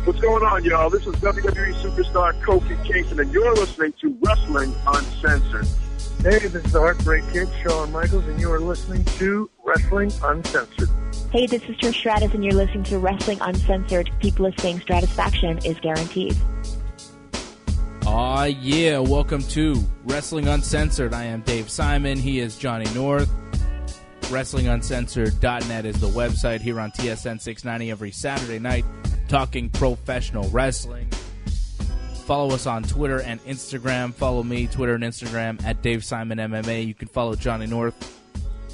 What's going on, y'all? This is WWE superstar Kofi Kingston, and you're listening to Wrestling Uncensored. Hey, this is the Heartbreak Kid, Shawn Michaels, and you are listening to Wrestling Uncensored. Hey, this is Trish Stratus, and you're listening to Wrestling Uncensored. People are saying Stratisfaction is guaranteed. Aw, yeah. Welcome to Wrestling Uncensored. I am Dave Simon. He is Johnny North. WrestlingUncensored.net is the website here on TSN 690 every Saturday night, talking professional wrestling. Follow us on Twitter and Instagram. Follow me, Twitter and Instagram, at Dave Simon MMA. You can follow Johnny North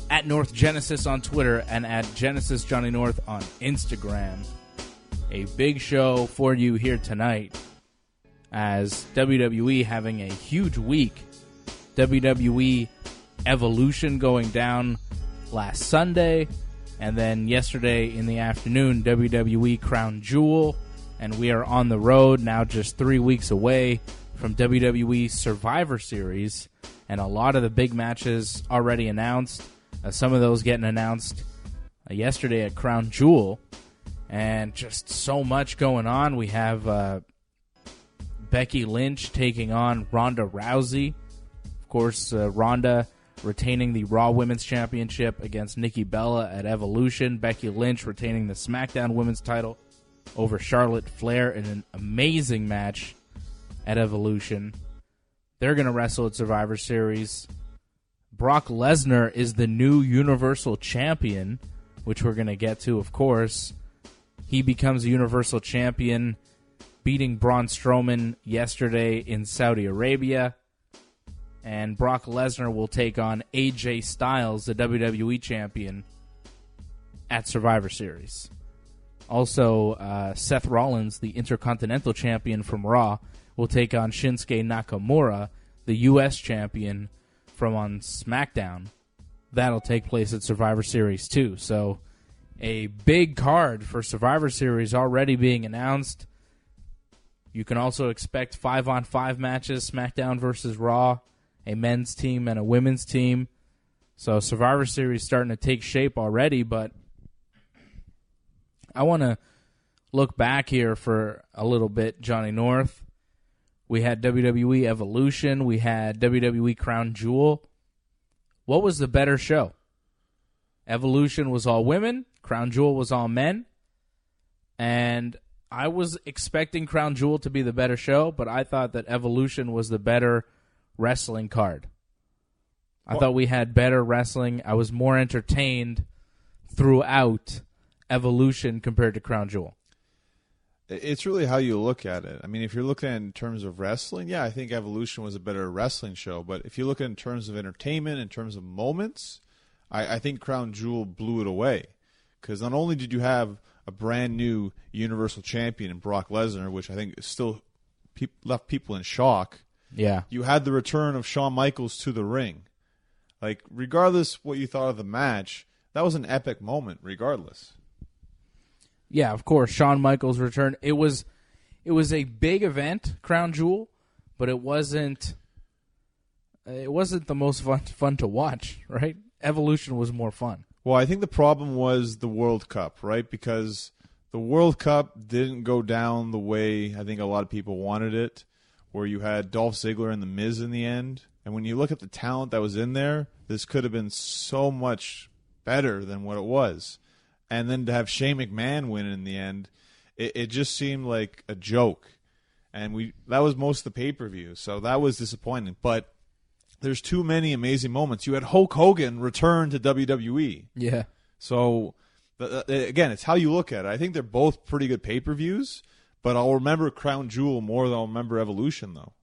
at North Genesis on Twitter and at Genesis Johnny North on Instagram. A big show for you here tonight as WWE having a huge week. WWE Evolution going down last Sunday, and then yesterday in the afternoon, WWE Crown Jewel, and we are on the road now just 3 weeks away from WWE Survivor Series, and a lot of the big matches already announced. Some of those getting announced yesterday at Crown Jewel, and just so much going on. We have Becky Lynch taking on Ronda Rousey. Of course, Ronda retaining the Raw Women's Championship against Nikki Bella at Evolution. Becky Lynch retaining the SmackDown Women's title over Charlotte Flair in an amazing match at Evolution. They're going to wrestle at Survivor Series. Brock Lesnar is the new Universal Champion, which we're going to get to, of course. He becomes a Universal Champion, beating Braun Strowman yesterday in Saudi Arabia. And Brock Lesnar will take on AJ Styles, the WWE Champion, at Survivor Series. Also, Seth Rollins, the Intercontinental Champion from Raw, will take on Shinsuke Nakamura, the U.S. Champion from on SmackDown. That'll take place at Survivor Series, too. So, a big card for Survivor Series already being announced. You can also expect 5-on-5 matches, SmackDown versus Raw, a men's team and a women's team. So Survivor Series starting to take shape already, but I want to look back here for a little bit, Johnny North. We had WWE Evolution. We had WWE Crown Jewel. What was the better show? Evolution was all women. Crown Jewel was all men. And I was expecting Crown Jewel to be the better show, but I thought that Evolution was the better wrestling card. I thought we had better wrestling. I was more entertained throughout Evolution compared to Crown Jewel. It's really how you look at it. I mean, if you're looking at it in terms of wrestling, yeah, I think Evolution was a better wrestling show. But if you look at it in terms of entertainment, in terms of moments, I think Crown Jewel blew it away. Because not only did you have a brand new Universal Champion in Brock Lesnar, which I think is still left people in shock. Yeah. You had the return of Shawn Michaels to the ring. Like, regardless what you thought of the match, that was an epic moment, regardless. Yeah, of course, Shawn Michaels' return. It was a big event, Crown Jewel, but it wasn't the most fun to watch, right? Evolution was more fun. Well, I think the problem was the World Cup, right? Because the World Cup didn't go down the way I think a lot of people wanted it, where you had Dolph Ziggler and The Miz in the end. And when you look at the talent that was in there, this could have been so much better than what it was. And then to have Shane McMahon win in the end, it just seemed like a joke. And that was most of the pay-per-view, so that was disappointing. But there's too many amazing moments. You had Hulk Hogan return to WWE. Yeah. So, again, it's how you look at it. I think they're both pretty good pay-per-views, but I'll remember Crown Jewel more than I'll remember Evolution, though.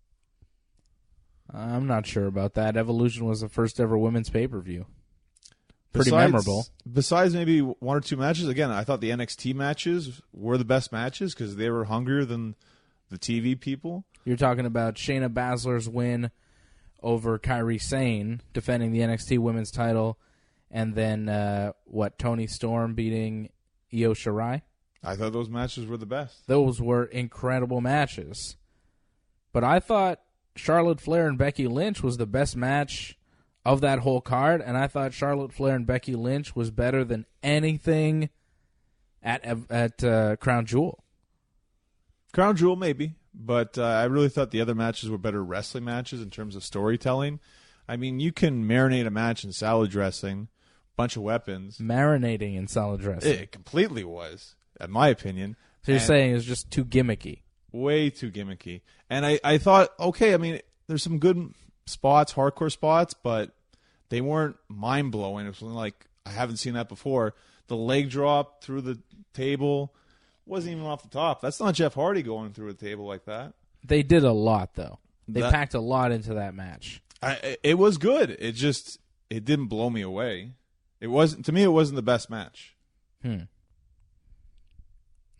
I'm not sure about that. Evolution was the first ever women's pay-per-view. Pretty memorable. Besides maybe one or two matches, again, I thought the NXT matches were the best matches because they were hungrier than the TV people. You're talking about Shayna Baszler's win over Kairi Sane, defending the NXT women's title, and then, Toni Storm beating Io Shirai? I thought those matches were the best. Those were incredible matches. But I thought Charlotte Flair and Becky Lynch was the best match of that whole card, and I thought Charlotte Flair and Becky Lynch was better than anything at Crown Jewel. Crown Jewel, maybe. But I really thought the other matches were better wrestling matches in terms of storytelling. I mean, you can marinate a match in salad dressing, bunch of weapons. Marinating in salad dressing. It completely was, in my opinion. So you're saying it's just too gimmicky. Way too gimmicky. And I thought, okay, I mean, there's some good spots, hardcore spots, but they weren't mind-blowing. It was like, I haven't seen that before. The leg drop through the table wasn't even off the top. That's not Jeff Hardy going through a table like that. They did a lot, though. They packed a lot into that match. It was good. It didn't blow me away. It wasn't, to me, it wasn't the best match.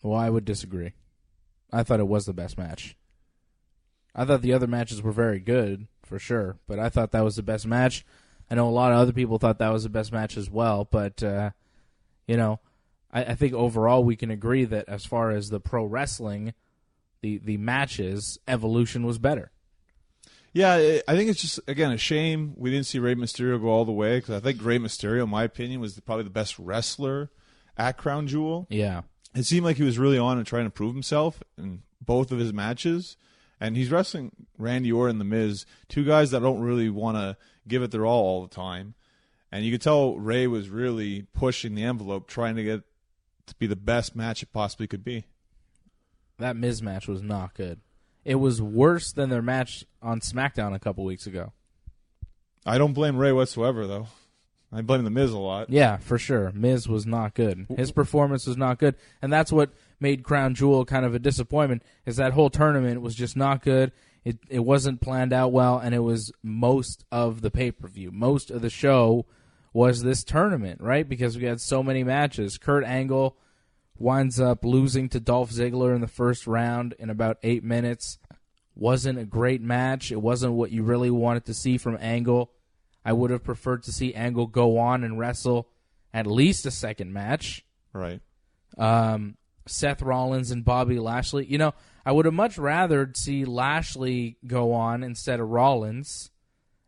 Well, I would disagree. I thought it was the best match. I thought the other matches were very good, for sure, but I thought that was the best match. I know a lot of other people thought that was the best match as well, but, I think overall we can agree that as far as the pro wrestling, the matches, Evolution was better. Yeah, I think it's just, again, a shame we didn't see Rey Mysterio go all the way, because I think Rey Mysterio, in my opinion, was probably the best wrestler at Crown Jewel. Yeah. It seemed like he was really on and trying to prove himself in both of his matches. And he's wrestling Randy Orton and The Miz, two guys that don't really want to give it their all the time. And you could tell Ray was really pushing the envelope, trying to get to be the best match it possibly could be. That Miz match was not good. It was worse than their match on SmackDown a couple weeks ago. I don't blame Ray whatsoever, though. I blame The Miz a lot. Yeah, for sure. Miz was not good. His performance was not good. And that's what made Crown Jewel kind of a disappointment, is that whole tournament was just not good. It wasn't planned out well, and it was most of the pay-per-view. Most of the show was this tournament, right? Because we had so many matches. Kurt Angle winds up losing to Dolph Ziggler in the first round in about 8 minutes. Wasn't a great match. It wasn't what you really wanted to see from Angle. I would have preferred to see Angle go on and wrestle at least a second match. Right. Seth Rollins and Bobby Lashley. You know, I would have much rather see Lashley go on instead of Rollins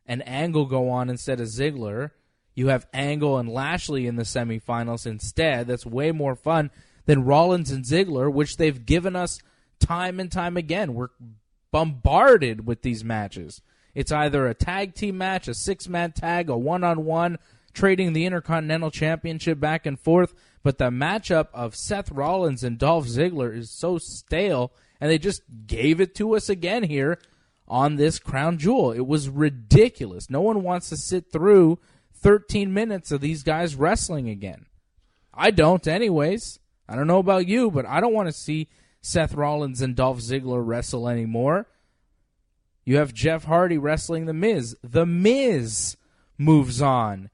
and Angle go on instead of Ziggler. You have Angle and Lashley in the semifinals instead. That's way more fun than Rollins and Ziggler, which they've given us time and time again. We're bombarded with these matches. It's either a tag team match, a six-man tag, a one-on-one, trading the Intercontinental Championship back and forth. But the matchup of Seth Rollins and Dolph Ziggler is so stale, and they just gave it to us again here on this Crown Jewel. It was ridiculous. No one wants to sit through 13 minutes of these guys wrestling again. I don't anyways. I don't know about you, but I don't want to see Seth Rollins and Dolph Ziggler wrestle anymore. You have Jeff Hardy wrestling The Miz. The Miz moves on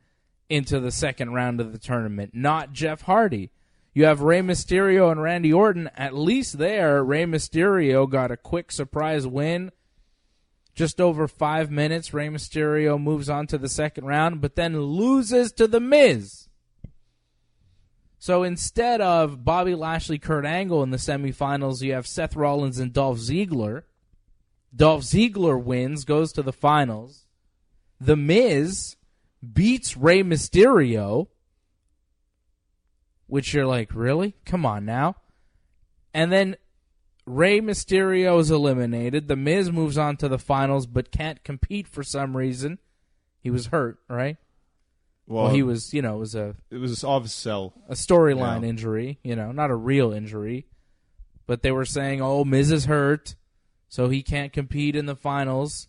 into the second round of the tournament, not Jeff Hardy. You have Rey Mysterio and Randy Orton. At least there, Rey Mysterio got a quick surprise win. Just over 5 minutes, Rey Mysterio moves on to the second round, but then loses to The Miz. So instead of Bobby Lashley, Kurt Angle in the semifinals, you have Seth Rollins and Dolph Ziggler. Dolph Ziggler wins, goes to the finals. The Miz beats Rey Mysterio, which you're like, really? Come on now. And then Rey Mysterio is eliminated. The Miz moves on to the finals, but can't compete for some reason. He was hurt, right? Well, he was, it was a storyline injury, not a real injury. But they were saying, Miz is hurt, so he can't compete in the finals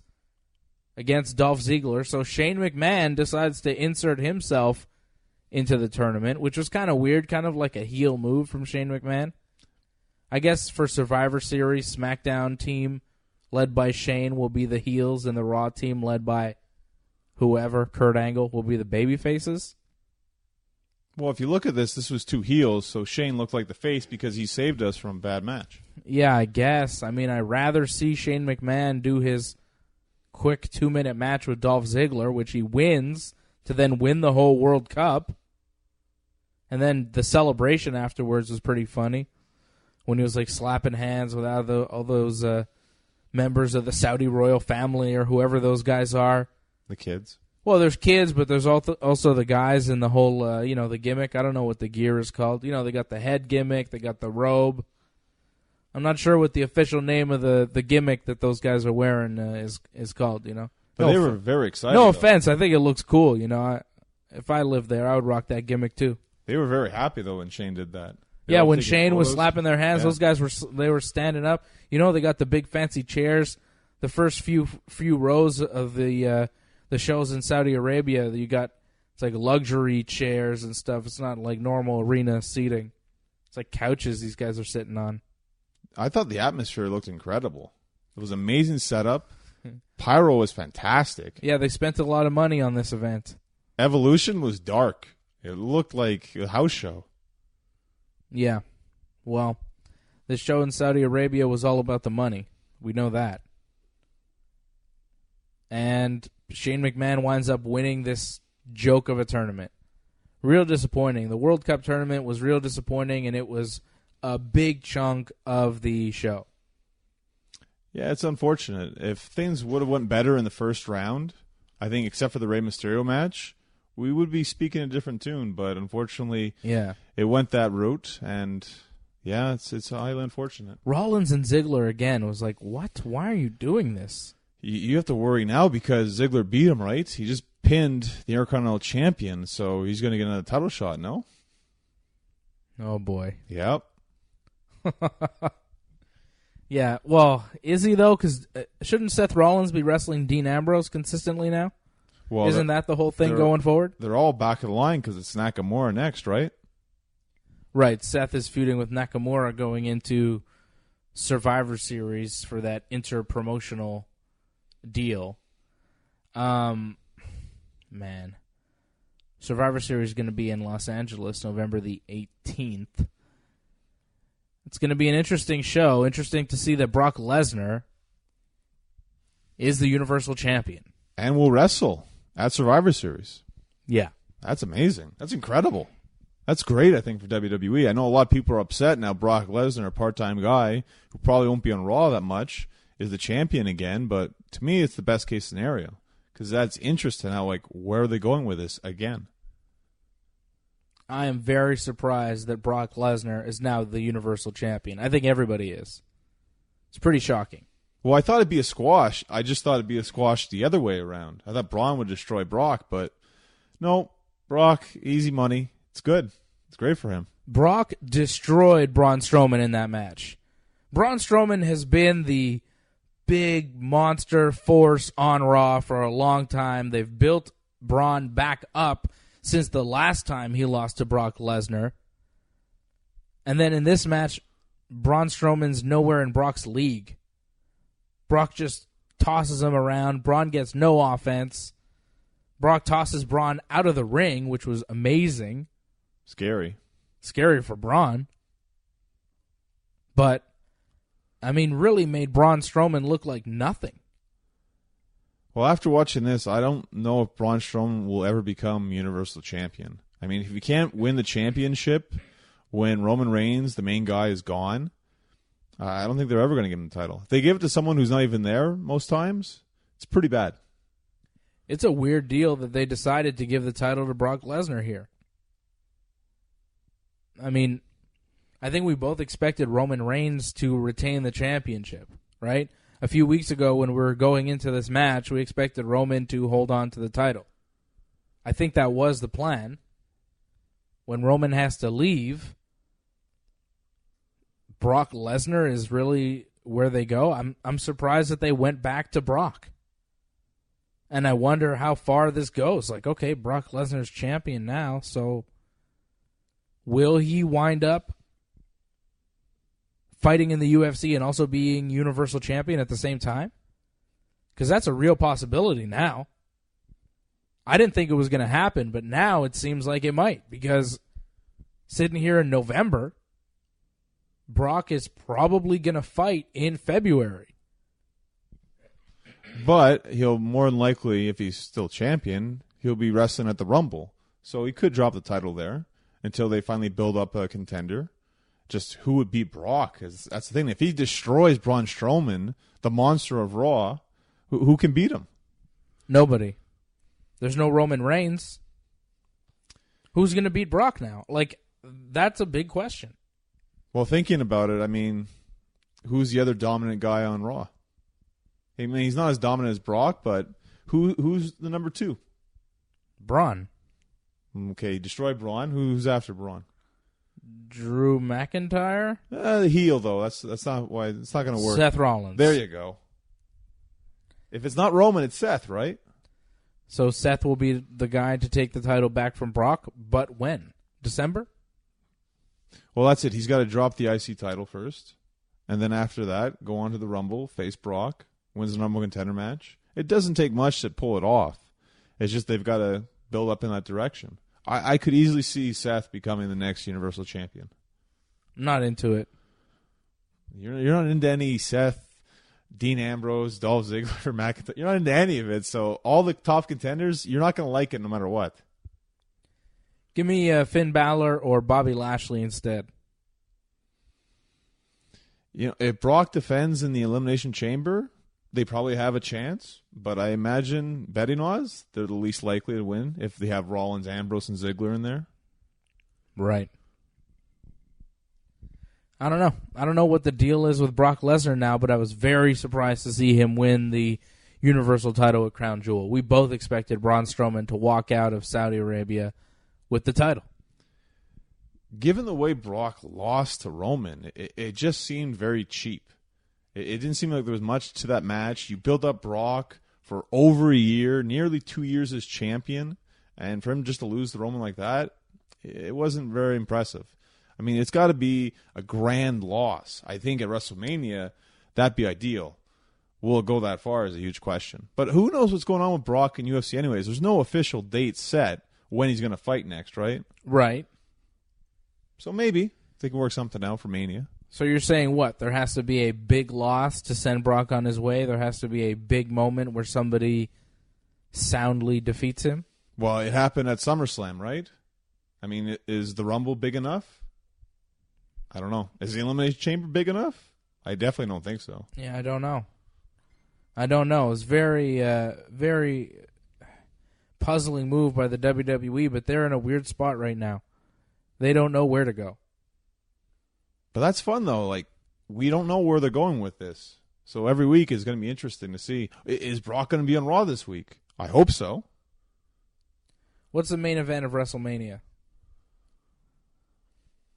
against Dolph Ziggler. So Shane McMahon decides to insert himself into the tournament, which was kind of weird, kind of like a heel move from Shane McMahon. I guess for Survivor Series, SmackDown team led by Shane will be the heels, and the Raw team led by whoever, Kurt Angle, will be the baby faces. Well, if you look at this was two heels, so Shane looked like the face because he saved us from a bad match. Yeah, I guess. I mean, I'd rather see Shane McMahon do his quick 2-minute match with Dolph Ziggler, which he wins, to then win the whole World Cup. And then the celebration afterwards was pretty funny, when he was like slapping hands with all those members of the Saudi royal family or whoever those guys are. The kids. Well, there's kids, but there's also the guys in the whole, the gimmick. I don't know what the gear is called. They got the head gimmick. They got the robe. I'm not sure what the official name of the gimmick that those guys are wearing is called, you know. But they were very excited. No though. offense. I think it looks cool, you know. If I lived there, I would rock that gimmick too. They were very happy, though, when Shane did that. Yeah, when Shane was slapping their hands, Yeah. those guys were standing up. You know, they got the big fancy chairs. The first few rows of the shows in Saudi Arabia, it's like luxury chairs and stuff. It's not like normal arena seating. It's like couches these guys are sitting on. I thought the atmosphere looked incredible. It was an amazing setup. Pyro was fantastic. Yeah, they spent a lot of money on this event. Evolution was dark. It looked like a house show. Yeah. Well, this show in Saudi Arabia was all about the money. We know that. And Shane McMahon winds up winning this joke of a tournament. Real disappointing. The World Cup tournament was real disappointing, and it was a big chunk of the show. Yeah, it's unfortunate. If things would have went better in the first round, I think except for the Rey Mysterio match, we would be speaking a different tune. But unfortunately, it went that route, and yeah, it's highly unfortunate. Rollins and Ziggler again was like, what? Why are you doing this? You have to worry now because Ziggler beat him, right? He just pinned the Intercontinental Champion, so he's going to get another title shot, no? Oh, boy. Yep. Yeah, well, is he, though? Because shouldn't Seth Rollins be wrestling Dean Ambrose consistently now? Well, isn't that the whole thing going forward? They're all back of the line because it's Nakamura next, right? Right. Seth is feuding with Nakamura going into Survivor Series for that inter-promotional deal. Man. Survivor Series is going to be in Los Angeles November the 18th. It's going to be an interesting show. Interesting to see that Brock Lesnar is the Universal Champion. And will wrestle at Survivor Series. Yeah. That's amazing. That's incredible. That's great, I think, for WWE. I know a lot of people are upset now. Brock Lesnar, a part-time guy who probably won't be on Raw that much, is the champion again. But to me, it's the best-case scenario because that's interesting how, like, where are they going with this again? I am very surprised that Brock Lesnar is now the Universal Champion. I think everybody is. It's pretty shocking. Well, I thought it'd be a squash. I just thought it'd be a squash the other way around. I thought Braun would destroy Brock, but no, Brock, easy money. It's good. It's great for him. Brock destroyed Braun Strowman in that match. Braun Strowman has been the big monster force on Raw for a long time. They've built Braun back up since the last time he lost to Brock Lesnar. And then in this match, Braun Strowman's nowhere in Brock's league. Brock just tosses him around. Braun gets no offense. Brock tosses Braun out of the ring, which was amazing. Scary. Scary for Braun. But, I mean, really made Braun Strowman look like nothing. Well, after watching this, I don't know if Braun Strowman will ever become Universal Champion. I mean, if you can't win the championship when Roman Reigns, the main guy, is gone, I don't think they're ever going to give him the title. If they give it to someone who's not even there most times, it's pretty bad. It's a weird deal that they decided to give the title to Brock Lesnar here. I mean, I think we both expected Roman Reigns to retain the championship, right? A few weeks ago when we were going into this match, we expected Roman to hold on to the title. I think that was the plan. When Roman has to leave, Brock Lesnar is really where they go. I'm surprised that they went back to Brock. And I wonder how far this goes. Like, okay, Brock Lesnar's champion now, so will he wind up fighting in the UFC and also being Universal Champion at the same time? Because that's a real possibility now. I didn't think it was going to happen, but now it seems like it might. Because sitting here in November, Brock is probably going to fight in February. But he'll more than likely, if he's still champion, he'll be wrestling at the Rumble. So he could drop the title there until they finally build up a contender. Just who would beat Brock? 'Cause that's the thing. If he destroys Braun Strowman, the monster of Raw, who can beat him? Nobody. There's no Roman Reigns. Who's going to beat Brock now? Like, that's a big question. Well, thinking about it, I mean, who's the other dominant guy on Raw? I mean, he's not as dominant as Brock, but who's the number 2? Braun. Okay, destroy Braun. Who's after Braun? Drew McIntyre? The heel, though. That's not why. It's not going to work. Seth Rollins. There you go. If it's not Roman, it's Seth, right? So Seth will be the guy to take the title back from Brock, but when? December? Well, that's it. He's got to drop the IC title first, and then after that, go on to the Rumble, face Brock, wins the number 1 contender match. It doesn't take much to pull it off. It's just they've got to build up in that direction. I could easily see Seth becoming the next Universal Champion. I'm not into it. You're not into any Seth, Dean Ambrose, Dolph Ziggler, McIntyre. You're not into any of it. So all the top contenders, you're not going to like it no matter what. Give me Finn Balor or Bobby Lashley instead. You know, if Brock defends in the Elimination Chamber, they probably have a chance. But I imagine betting odds, they're the least likely to win if they have Rollins, Ambrose, and Ziggler in there. Right. I don't know. I don't know what the deal is with Brock Lesnar now, but I was very surprised to see him win the Universal title at Crown Jewel. We both expected Braun Strowman to walk out of Saudi Arabia with the title. Given the way Brock lost to Roman, it just seemed very cheap. It didn't seem like there was much to that match. You built up Brock for over a year, nearly 2 years as champion, and for him just to lose to Roman like that, it wasn't very impressive. I mean, it's got to be a grand loss. I think at WrestleMania, that'd be ideal. Will it go that far is a huge question. But who knows what's going on with Brock in UFC anyways? There's no official date set when he's going to fight next, right? Right. So maybe they can work something out for Mania. So you're saying what? There has to be a big loss to send Brock on his way? There has to be a big moment where somebody soundly defeats him? Well, it happened at SummerSlam, right? I mean, is the Rumble big enough? I don't know. Is the Elimination Chamber big enough? I definitely don't think so. Yeah, I don't know. It's very, very puzzling move by the WWE, but they're in a weird spot right now. They don't know where to go. But that's fun, though. Like, we don't know where they're going with this. So every week is going to be interesting to see. Is Brock going to be on Raw this week? I hope so. What's the main event of WrestleMania?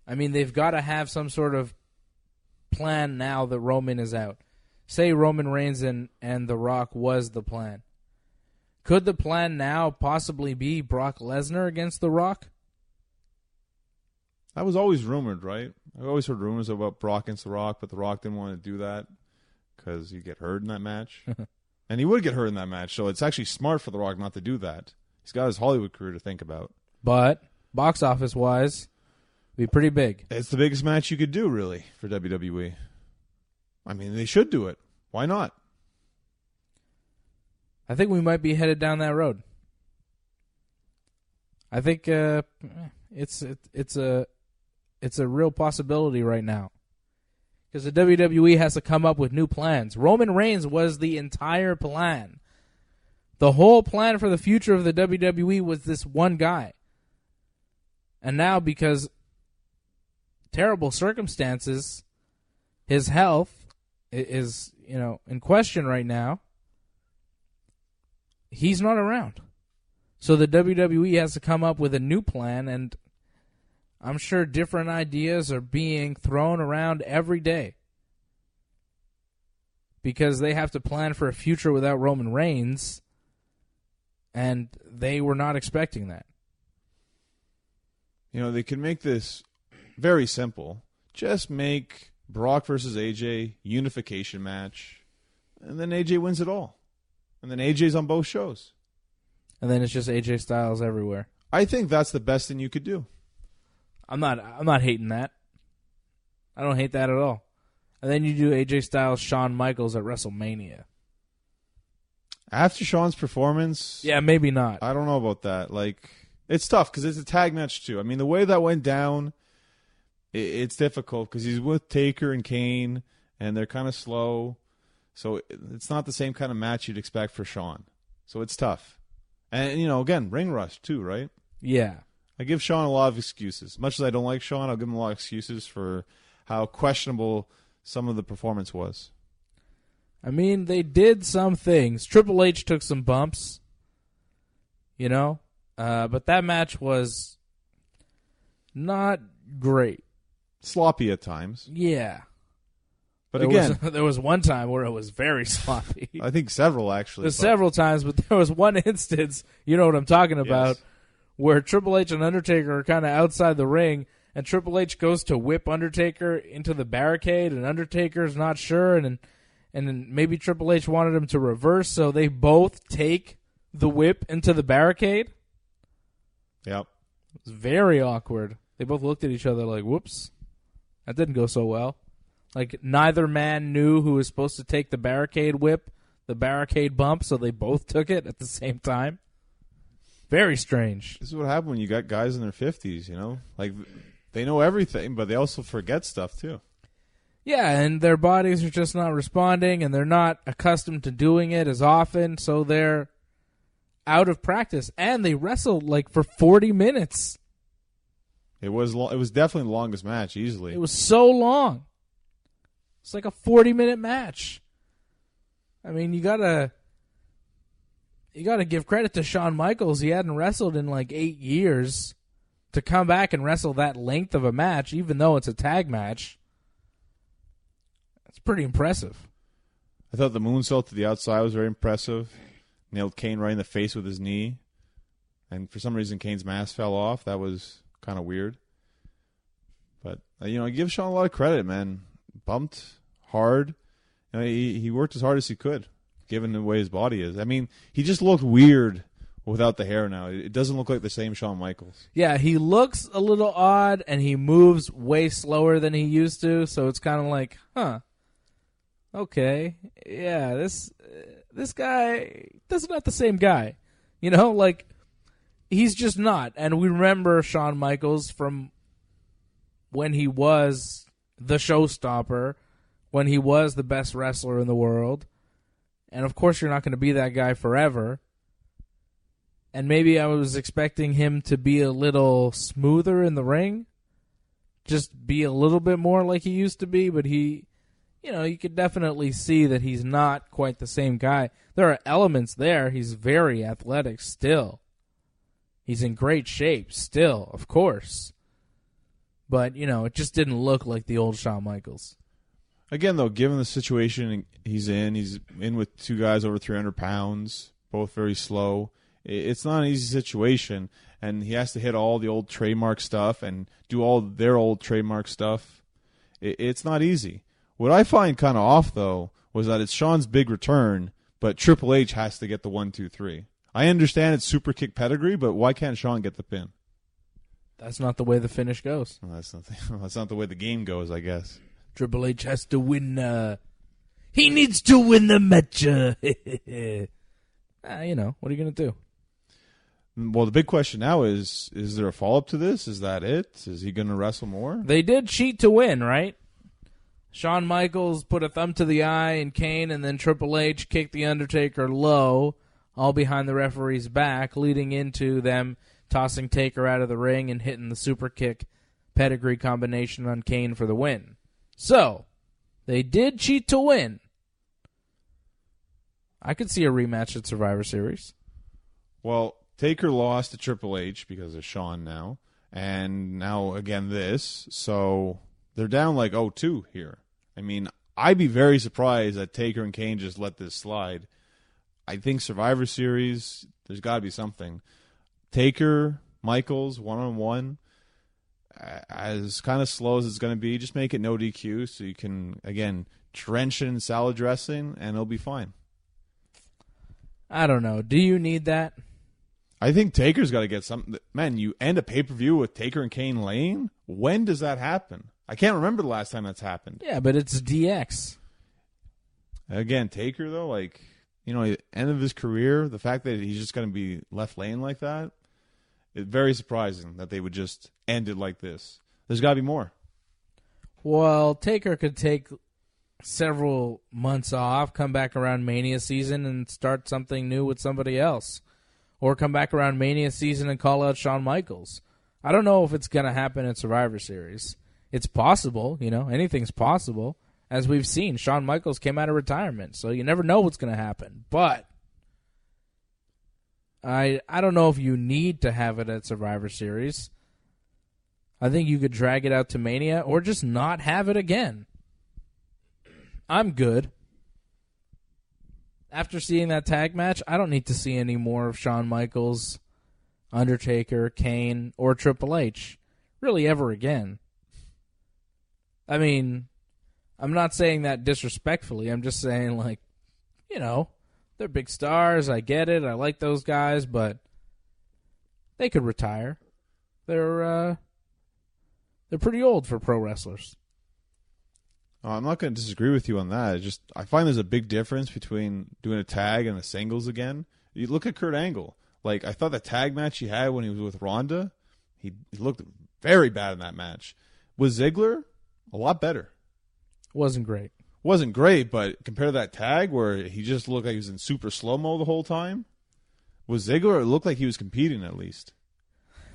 I mean, they've got to have some sort of plan now that Roman is out. Say Roman Reigns and The Rock was the plan. Could the plan now possibly be Brock Lesnar against The Rock? That was always rumored, right? I've always heard rumors about Brock against The Rock, but The Rock didn't want to do that because he'd get hurt in that match. And he would get hurt in that match, so it's actually smart for The Rock not to do that. He's got his Hollywood career to think about. But box office-wise, it'd be pretty big. It's the biggest match you could do, really, for WWE. I mean, they should do it. Why not? I think we might be headed down that road. I think it's a real possibility right now. Because the WWE has to come up with new plans. Roman Reigns was the entire plan. The whole plan for the future of the WWE was this one guy. And now, because terrible circumstances, his health is, in question right now, he's not around. So the WWE has to come up with a new plan, and I'm sure different ideas are being thrown around every day because they have to plan for a future without Roman Reigns, and they were not expecting that. They can make this very simple. Just make Brock versus AJ unification match, and then AJ wins it all. And then AJ's on both shows. And then it's just AJ Styles everywhere. I think that's the best thing you could do. I'm not hating that. I don't hate that at all. And then you do AJ Styles, Shawn Michaels at WrestleMania. After Shawn's performance, yeah, maybe not. I don't know about that. Like, it's tough because it's a tag match too. I mean, the way that went down, it's difficult because he's with Taker and Kane, and they're kind of slow. So it's not the same kind of match you'd expect for Shawn. So it's tough. And, again, ring rust too, right? Yeah. I give Shawn a lot of excuses. Much as I don't like Shawn, I'll give him a lot of excuses for how questionable some of the performance was. I mean, they did some things. Triple H took some bumps, but that match was not great. Sloppy at times. Yeah. But again, there was one time where it was very sloppy. I think several, actually. There's several times, but there was one instance, you know what I'm talking about, Yes. where Triple H and Undertaker are kind of outside the ring, and Triple H goes to whip Undertaker into the barricade, and Undertaker's not sure, and then maybe Triple H wanted him to reverse, so they both take the whip into the barricade. Yep. It was very awkward. They both looked at each other like, whoops, that didn't go so well. Like, neither man knew who was supposed to take the barricade whip, the barricade bump, so they both took it at the same time. Very strange. This is what happened when you got guys in their 50s, Like, they know everything, but they also forget stuff, too. Yeah, and their bodies are just not responding, and they're not accustomed to doing it as often, so they're out of practice. And they wrestled, for 40 minutes. It was definitely the longest match, easily. It was so long. It's like a 40-minute match. I mean, you gotta give credit to Shawn Michaels. He hadn't wrestled in 8 years to come back and wrestle that length of a match, even though it's a tag match. That's pretty impressive. I thought the moonsault to the outside was very impressive. Nailed Kane right in the face with his knee. And for some reason, Kane's mask fell off. That was kind of weird. But, I give Shawn a lot of credit, man. Bumped hard. He worked as hard as he could, given the way his body is. I mean, he just looked weird without the hair now. It doesn't look like the same Shawn Michaels. Yeah, he looks a little odd, and he moves way slower than he used to, so it's kind of like, okay, yeah, this guy, this is not the same guy. He's just not. And we remember Shawn Michaels from when he was the showstopper, when he was the best wrestler in the world. And, of course, you're not going to be that guy forever. And maybe I was expecting him to be a little smoother in the ring, just be a little bit more like he used to be, but you could definitely see that he's not quite the same guy. There are elements there. He's very athletic still. He's in great shape still, of course. But, it just didn't look like the old Shawn Michaels. Again, though, given the situation he's in with two guys over 300 pounds, both very slow. It's not an easy situation, and he has to hit all the old trademark stuff and do all their old trademark stuff. It's not easy. What I find kind of off, though, was that it's Shawn's big return, but Triple H has to get the 1, 2, 3. I understand it's super kick pedigree, but why can't Shawn get the pin? That's not the way the finish goes. Well, that's not the way the game goes, I guess. Triple H has to win. He needs to win the match. What are you going to do? Well, the big question now is there a follow-up to this? Is that it? Is he going to wrestle more? They did cheat to win, right? Shawn Michaels put a thumb to the eye in Kane, and then Triple H kicked The Undertaker low, all behind the referee's back, leading into them tossing Taker out of the ring and hitting the super kick pedigree combination on Kane for the win. So, they did cheat to win. I could see a rematch at Survivor Series. Well, Taker lost to Triple H because of Shawn now, and now again this. So they're down 0-2 here. I mean, I'd be very surprised that Taker and Kane just let this slide. I think Survivor Series, there's got to be something. Taker, Michaels, one-on-one, as kind of slow as it's going to be, just make it no DQ so you can, again, drench it in salad dressing, and it'll be fine. I don't know. Do you need that? I think Taker's got to get something. Man, you end a pay-per-view with Taker and Kane laying? When does that happen? I can't remember the last time that's happened. Yeah, but it's DX. Again, Taker, though, end of his career, the fact that he's just going to be left laying like that, it's very surprising that they would just end it like this. There's got to be more. Well, Taker could take several months off, come back around Mania season and start something new with somebody else. Or come back around Mania season and call out Shawn Michaels. I don't know if it's going to happen at Survivor Series. It's possible, anything's possible. As we've seen, Shawn Michaels came out of retirement, so you never know what's going to happen. But I don't know if you need to have it at Survivor Series. I think you could drag it out to Mania or just not have it again. I'm good. After seeing that tag match, I don't need to see any more of Shawn Michaels, Undertaker, Kane, or Triple H really ever again. I mean, I'm not saying that disrespectfully. I'm just saying, like, you know, they're big stars. I get it. I like those guys, but they could retire. They're pretty old for pro wrestlers. I'm not going to disagree with you on that. I find there's a big difference between doing a tag and a singles again. You look at Kurt Angle. Like, I thought the tag match he had when he was with Ronda, he looked very bad in that match. With Ziggler, a lot better. Wasn't great. Wasn't great, but compared to that tag where he just looked like he was in super slow-mo the whole time, with Ziggler, it looked like he was competing at least.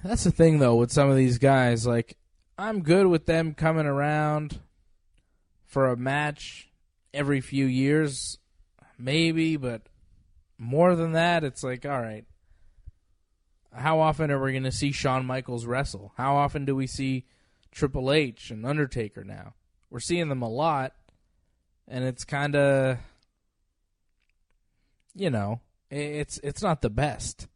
That's the thing, though, with some of these guys. Like, I'm good with them coming around for a match every few years, maybe, but more than that, it's like, all right, how often are we going to see Shawn Michaels wrestle? How often do we see Triple H and Undertaker now? We're seeing them a lot, and it's kind of, you know, it's not the best.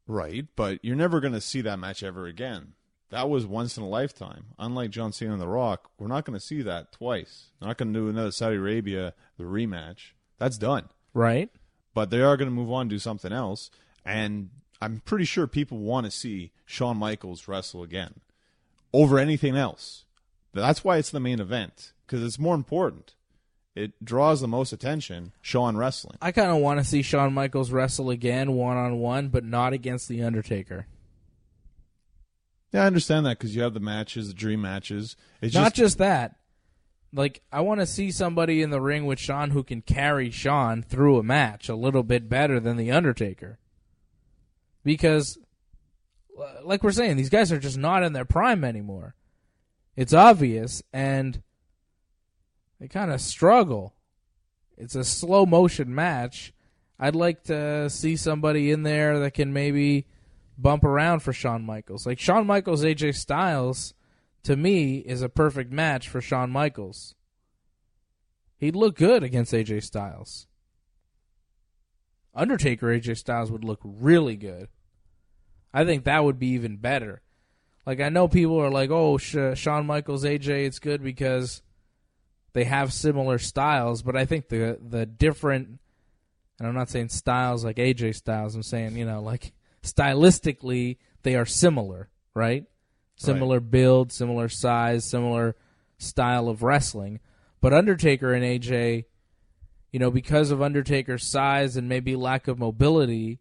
Right, but you're never going to see that match ever again. That was once in a lifetime. Unlike John Cena and The Rock, we're not going to see that twice. They're not going to do another Saudi Arabia, the rematch. That's done. Right. But they are going to move on and do something else. And I'm pretty sure people want to see Shawn Michaels wrestle again over anything else. That's why it's the main event, because it's more important. It draws the most attention, Shawn wrestling. I kind of want to see Shawn Michaels wrestle again one-on-one, but not against The Undertaker. Yeah, I understand that because you have the matches, the dream matches. It's not just that. Like, I want to see somebody in the ring with Shawn who can carry Shawn through a match a little bit better than The Undertaker. Because, like we're saying, these guys are just not in their prime anymore. It's obvious, and they kind of struggle. It's a slow-motion match. I'd like to see somebody in there that can maybe bump around for Shawn Michaels. Like, Shawn Michaels, AJ Styles, to me, is a perfect match for Shawn Michaels. He'd look good against AJ Styles. Undertaker, AJ Styles would look really good. I think that would be even better. Like, I know people are like, oh, Shawn Michaels, AJ, it's good because they have similar styles, but I think the different, and I'm not saying styles like AJ Styles, I'm saying, you know, like, stylistically, they are similar, right? Similar build, similar size, similar style of wrestling. But Undertaker and AJ, you know, because of Undertaker's size and maybe lack of mobility,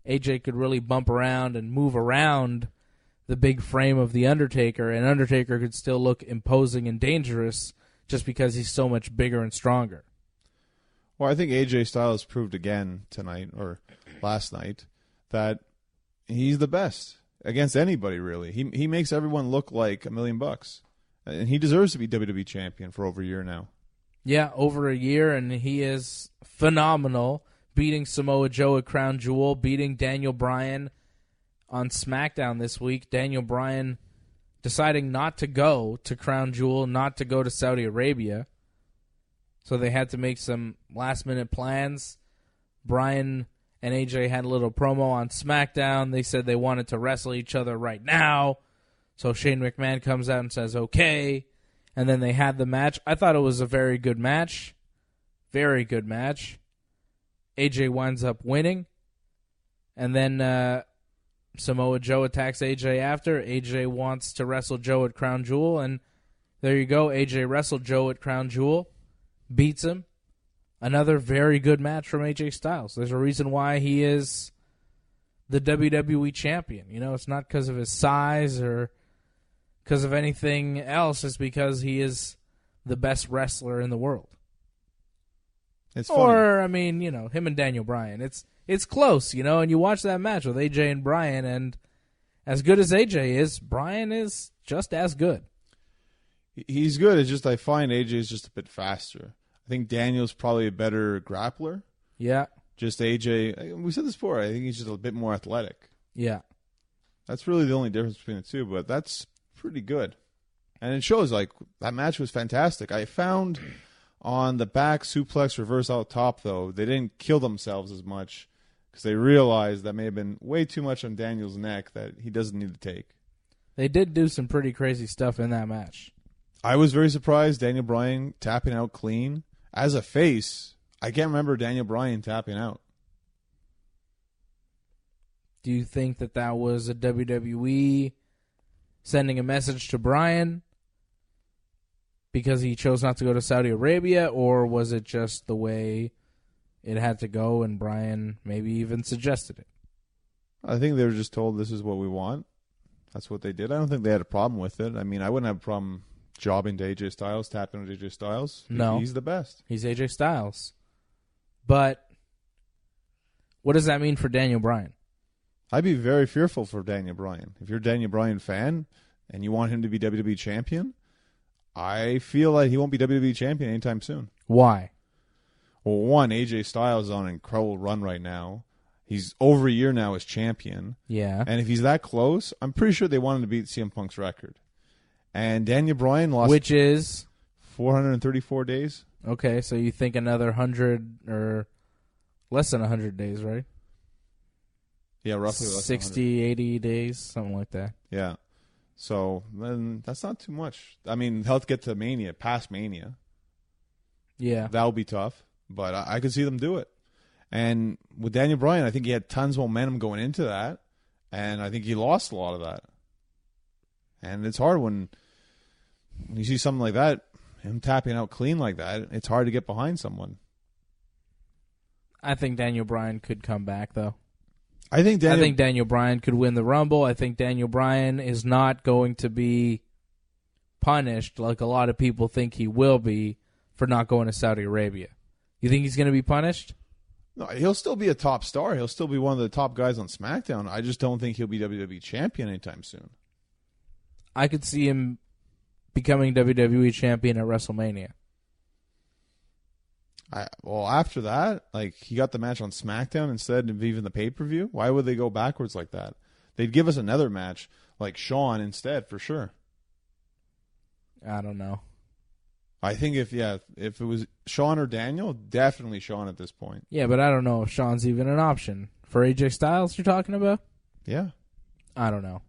AJ could really bump around and move around the big frame of The Undertaker, and Undertaker could still look imposing and dangerous just because he's so much bigger and stronger. Well, I think AJ Styles proved again tonight, or last night, that he's the best against anybody, really. He makes everyone look like $1 million, and he deserves to be WWE champion for over a year now. Yeah, over a year, and he is phenomenal, beating Samoa Joe at Crown Jewel, beating Daniel Bryan on SmackDown this week. Daniel Bryan deciding not to go to Crown Jewel, not to go to Saudi Arabia, so they had to make some last-minute plans. Bryan and AJ had a little promo on SmackDown. They said they wanted to wrestle each other right now. So Shane McMahon comes out and says, okay. And then they had the match. I thought it was a very good match. Very good match. AJ winds up winning. And then Samoa Joe attacks AJ after. AJ wants to wrestle Joe at Crown Jewel. And there you go. AJ wrestled Joe at Crown Jewel. Beats him. Another very good match from AJ Styles. There's a reason why he is the WWE champion. You know, it's not because of his size or because of anything else. It's because he is the best wrestler in the world. It's funny. Or, I mean, you know, him and Daniel Bryan. It's close, you know, and you watch that match with AJ and Bryan, and as good as AJ is, Bryan is just as good. He's good. It's just I find AJ is just a bit faster. I think Daniel's probably a better grappler. Yeah. Just AJ, we said this before, I think he's just a bit more athletic. Yeah. That's really the only difference between the two, but that's pretty good. And it shows, like, that match was fantastic. I found on the back suplex reverse out top, though, they didn't kill themselves as much because they realized that may have been way too much on Daniel's neck that he doesn't need to take. They did do some pretty crazy stuff in that match. I was very surprised Daniel Bryan tapping out clean. As a face, I can't remember Daniel Bryan tapping out. Do you think that that was a WWE sending a message to Bryan because he chose not to go to Saudi Arabia, or was it just the way it had to go and Bryan maybe even suggested it? I think they were just told this is what we want. That's what they did. I don't think they had a problem with it. I mean, I wouldn't have a problem jobbing to AJ Styles, tapping to AJ Styles. No. He's the best. He's AJ Styles. But what does that mean for Daniel Bryan? I'd be very fearful for Daniel Bryan. If you're a Daniel Bryan fan and you want him to be WWE champion, I feel like he won't be WWE champion anytime soon. Why? Well, one, AJ Styles is on an incredible run right now. He's over a year now as champion. Yeah. And if he's that close, I'm pretty sure they want him to beat CM Punk's record. And Daniel Bryan lost... Which is? 434 days. Okay, so you think another 100 or less than 100 days, right? Yeah, roughly less 60, 80 days, something like that. Yeah. So then that's not too much. I mean, he'll have to get to Mania, past Mania. Yeah. That'll be tough, but I could see them do it. And with Daniel Bryan, I think he had tons of momentum going into that, and I think he lost a lot of that. And it's hard when you see something like that, him tapping out clean like that, it's hard to get behind someone. I think Daniel Bryan could come back, though. I think Daniel Bryan could win the Rumble. I think Daniel Bryan is not going to be punished like a lot of people think he will be for not going to Saudi Arabia. You think he's going to be punished? No, he'll still be a top star. He'll still be one of the top guys on SmackDown. I just don't think he'll be WWE champion anytime soon. I could see him becoming WWE champion at WrestleMania. Well, after that, like, he got the match on SmackDown instead of even the pay-per-view. Why would they go backwards like that? They'd give us another match like Shawn instead, for sure. I don't know. I think if it was Shawn or Daniel, definitely Shawn at this point. Yeah, but I don't know if Shawn's even an option. For AJ Styles you're talking about? Yeah. I don't know.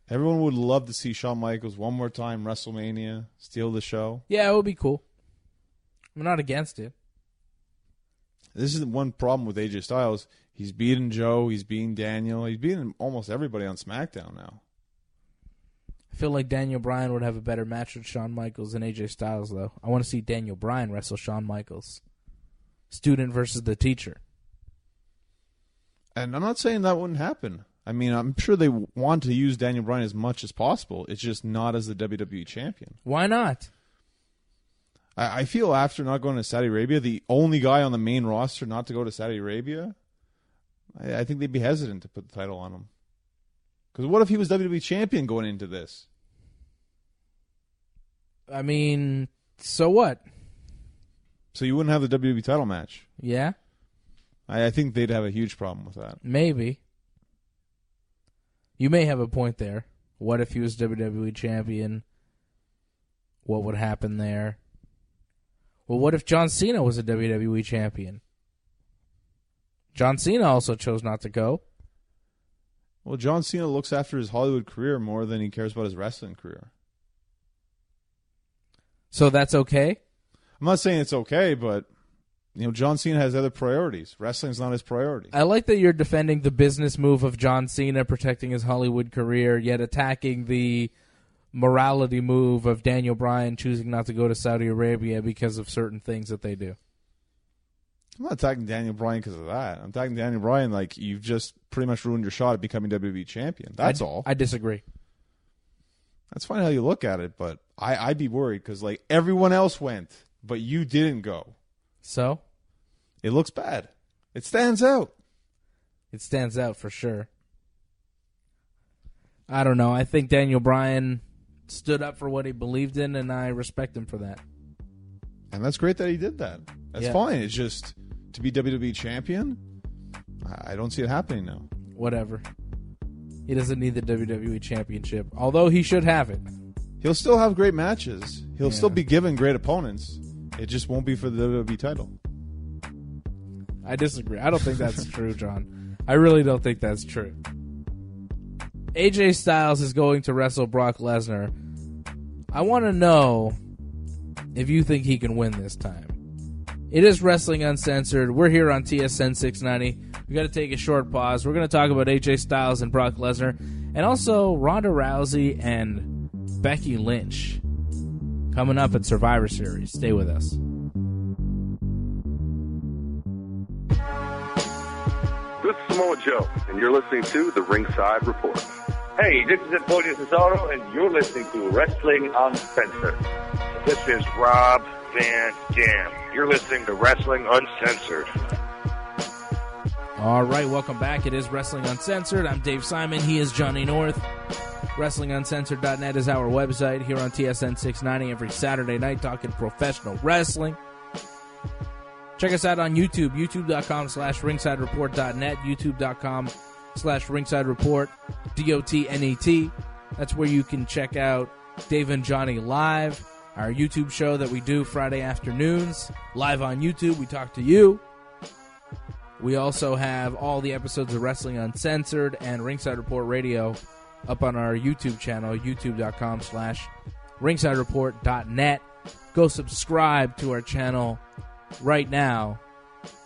Everyone would love to see Shawn Michaels one more time, WrestleMania, steal the show. Yeah, it would be cool. I'm not against it. This is one problem with AJ Styles. He's beating Joe. He's beating Daniel. He's beating almost everybody on SmackDown now. I feel like Daniel Bryan would have a better match with Shawn Michaels than AJ Styles, though. I want to see Daniel Bryan wrestle Shawn Michaels. Student versus the teacher. And I'm not saying that wouldn't happen. I mean, I'm sure they want to use Daniel Bryan as much as possible. It's just not as the WWE champion. Why not? I feel after not going to Saudi Arabia, the only guy on the main roster not to go to Saudi Arabia, I think they'd be hesitant to put the title on him. Because what if he was WWE champion going into this? I mean, so what? So you wouldn't have the WWE title match. Yeah? I think they'd have a huge problem with that. Maybe. You may have a point there. What if he was WWE champion? What would happen there? Well, what if John Cena was a WWE champion? John Cena also chose not to go. Well, John Cena looks after his Hollywood career more than he cares about his wrestling career. So that's okay? I'm not saying it's okay, but John Cena has other priorities. Wrestling's not his priority. I like that you're defending the business move of John Cena protecting his Hollywood career, yet attacking the morality move of Daniel Bryan choosing not to go to Saudi Arabia because of certain things that they do. I'm not attacking Daniel Bryan because of that. I'm attacking Daniel Bryan like you've just pretty much ruined your shot at becoming WWE champion. That's all. I disagree. That's fine how you look at it, but I'd be worried because like everyone else went, but you didn't go. So? It looks bad. It stands out. It stands out for sure. I don't know. I think Daniel Bryan stood up for what he believed in, and I respect him for that. And that's great that he did that. That's fine. It's just to be WWE champion, I don't see it happening now. Whatever. He doesn't need the WWE championship, although he should have it. He'll still have great matches. He'll still be given great opponents. It just won't be for the WWE title. I disagree. I don't think that's true, John. I really don't think that's true. AJ Styles is going to wrestle Brock Lesnar. I want to know if you think he can win this time. It is Wrestling Uncensored. We're here on TSN 690. We got to take a short pause. We're going to talk about AJ Styles and Brock Lesnar, and also Ronda Rousey and Becky Lynch coming up at Survivor Series. Stay with us. This is Samoa Joe, and you're listening to The Ringside Report. Hey, this is Antonio Cesaro, and you're listening to Wrestling Uncensored. This is Rob Van Dam. You're listening to Wrestling Uncensored. All right, welcome back. It is Wrestling Uncensored. I'm Dave Simon. He is Johnny North. WrestlingUncensored.net is our website here on TSN 690 every Saturday night talking professional wrestling. Check us out on YouTube, youtube.com/ringsidereport.net, youtube.com/ringsidereport, DOTNET. That's where you can check out Dave and Johnny Live, our YouTube show that we do Friday afternoons. Live on YouTube, we talk to you. We also have all the episodes of Wrestling Uncensored and Ringside Report Radio up on our YouTube channel, youtube.com/ringsidereport.net. Go subscribe to our channel right now.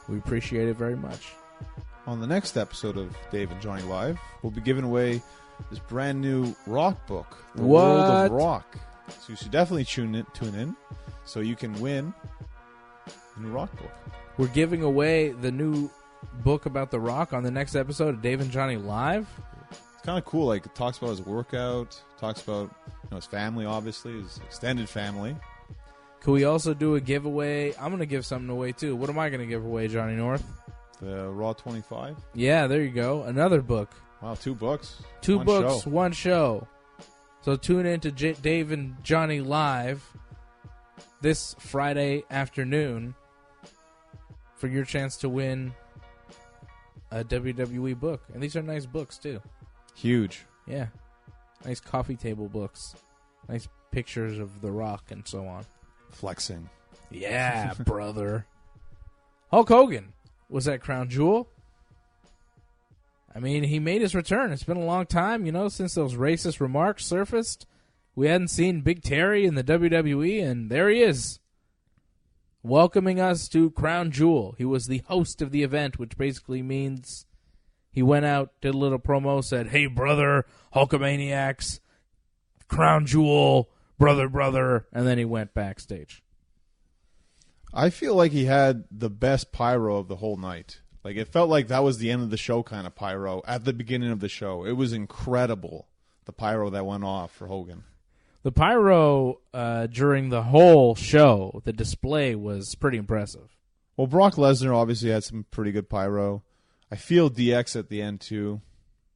We appreciate it very much. On the next episode of Dave and Johnny Live, we'll be giving away this brand new rock book, The World of Rock. So you should definitely tune in so you can win the new rock book. We're giving away the new book about The Rock on the next episode of Dave and Johnny Live. It's kind of cool. Like, it talks about his workout, talks about his family, obviously, his extended family. Could we also do a giveaway? I'm going to give something away, too. What am I going to give away, Johnny North? The Raw 25. Yeah, there you go. Another book. Wow, 2 books. Two one books, show. one show. So tune in to Dave and Johnny Live this Friday afternoon for your chance to win a WWE book. And these are nice books, too. Huge. Yeah. Nice coffee table books. Nice pictures of The Rock and so on. Flexing. Yeah, brother. Hulk Hogan was at Crown Jewel. I mean, he made his return. It's been a long time, since those racist remarks surfaced. We hadn't seen Big Terry in the WWE, and there he is, welcoming us to Crown Jewel. He was the host of the event, which basically means he went out, did a little promo, said, "Hey, brother, Hulkamaniacs, Crown Jewel, brother," and then he went backstage. I feel like he had the best pyro of the whole night. Like, it felt like that was the end of the show kind of pyro at the beginning of the show. It was incredible, the pyro that went off for Hogan. The pyro during the whole show, the display was pretty impressive. Well, Brock Lesnar obviously had some pretty good pyro. I feel DX at the end, too.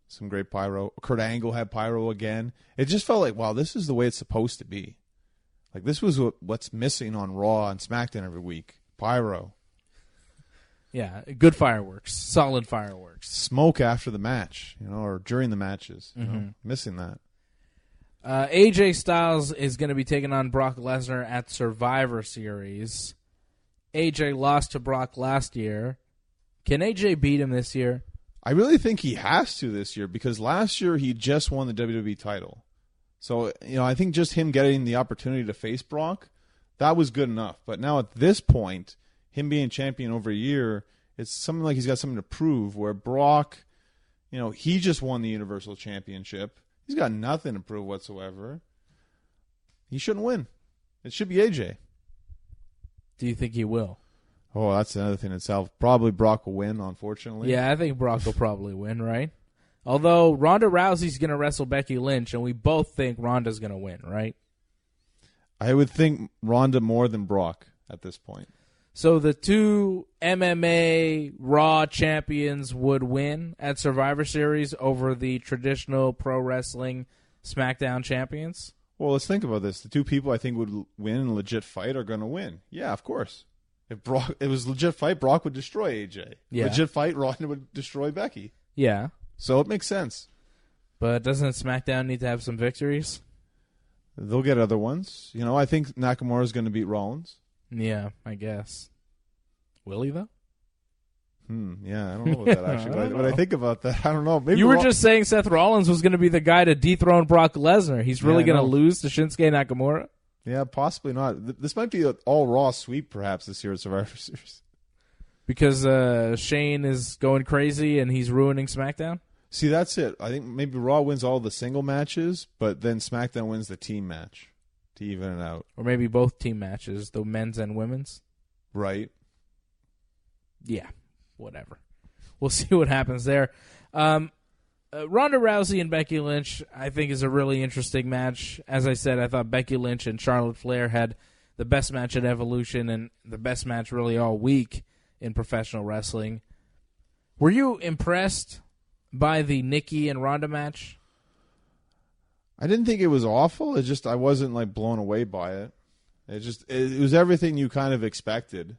Some great pyro. Kurt Angle had pyro again. It just felt like, wow, this is the way it's supposed to be. Like, this was what's missing on Raw and SmackDown every week. Pyro. Yeah, good fireworks. Solid fireworks. Smoke after the match, or during the matches. Missing that. AJ Styles is going to be taking on Brock Lesnar at Survivor Series. AJ lost to Brock last year. Can AJ beat him this year? I really think he has to this year because last year he just won the WWE title. So, I think just him getting the opportunity to face Brock, that was good enough. But now at this point, him being champion over a year, it's something like he's got something to prove, where Brock, he just won the Universal Championship. He's got nothing to prove whatsoever. He shouldn't win. It should be AJ. Do you think he will? Oh, that's another thing itself. Probably Brock will win, unfortunately. Yeah, I think Brock will probably win, right? Although Ronda Rousey's going to wrestle Becky Lynch, and we both think Ronda's going to win, right? I would think Ronda more than Brock at this point. So the two MMA Raw champions would win at Survivor Series over the traditional pro wrestling SmackDown champions? Well, let's think about this. The two people I think would win in a legit fight are going to win. Yeah, of course. If it was a legit fight, Brock would destroy AJ. Yeah. Legit fight, Ronda would destroy Becky. Yeah. So it makes sense. But doesn't SmackDown need to have some victories? They'll get other ones. I think Nakamura's going to beat Rollins. Yeah, I guess. Will he, though? Yeah, I don't know about that, actually. When I think about that, I don't know. Maybe you were just saying Seth Rollins was going to be the guy to dethrone Brock Lesnar. He's really going to lose to Shinsuke Nakamura? Yeah, possibly not. This might be an all-Raw sweep, perhaps, this year at Survivor Series. Because Shane is going crazy and he's ruining SmackDown? See, that's it. I think maybe Raw wins all the single matches, but then SmackDown wins the team match to even it out. Or maybe both team matches, the men's and women's? Right. Yeah, whatever. We'll see what happens there. Ronda Rousey and Becky Lynch, I think, is a really interesting match. As I said, I thought Becky Lynch and Charlotte Flair had the best match at Evolution and the best match really all week in professional wrestling. Were you impressed by the Nikki and Ronda match? I didn't think it was awful. I wasn't blown away by it. It was everything you kind of expected.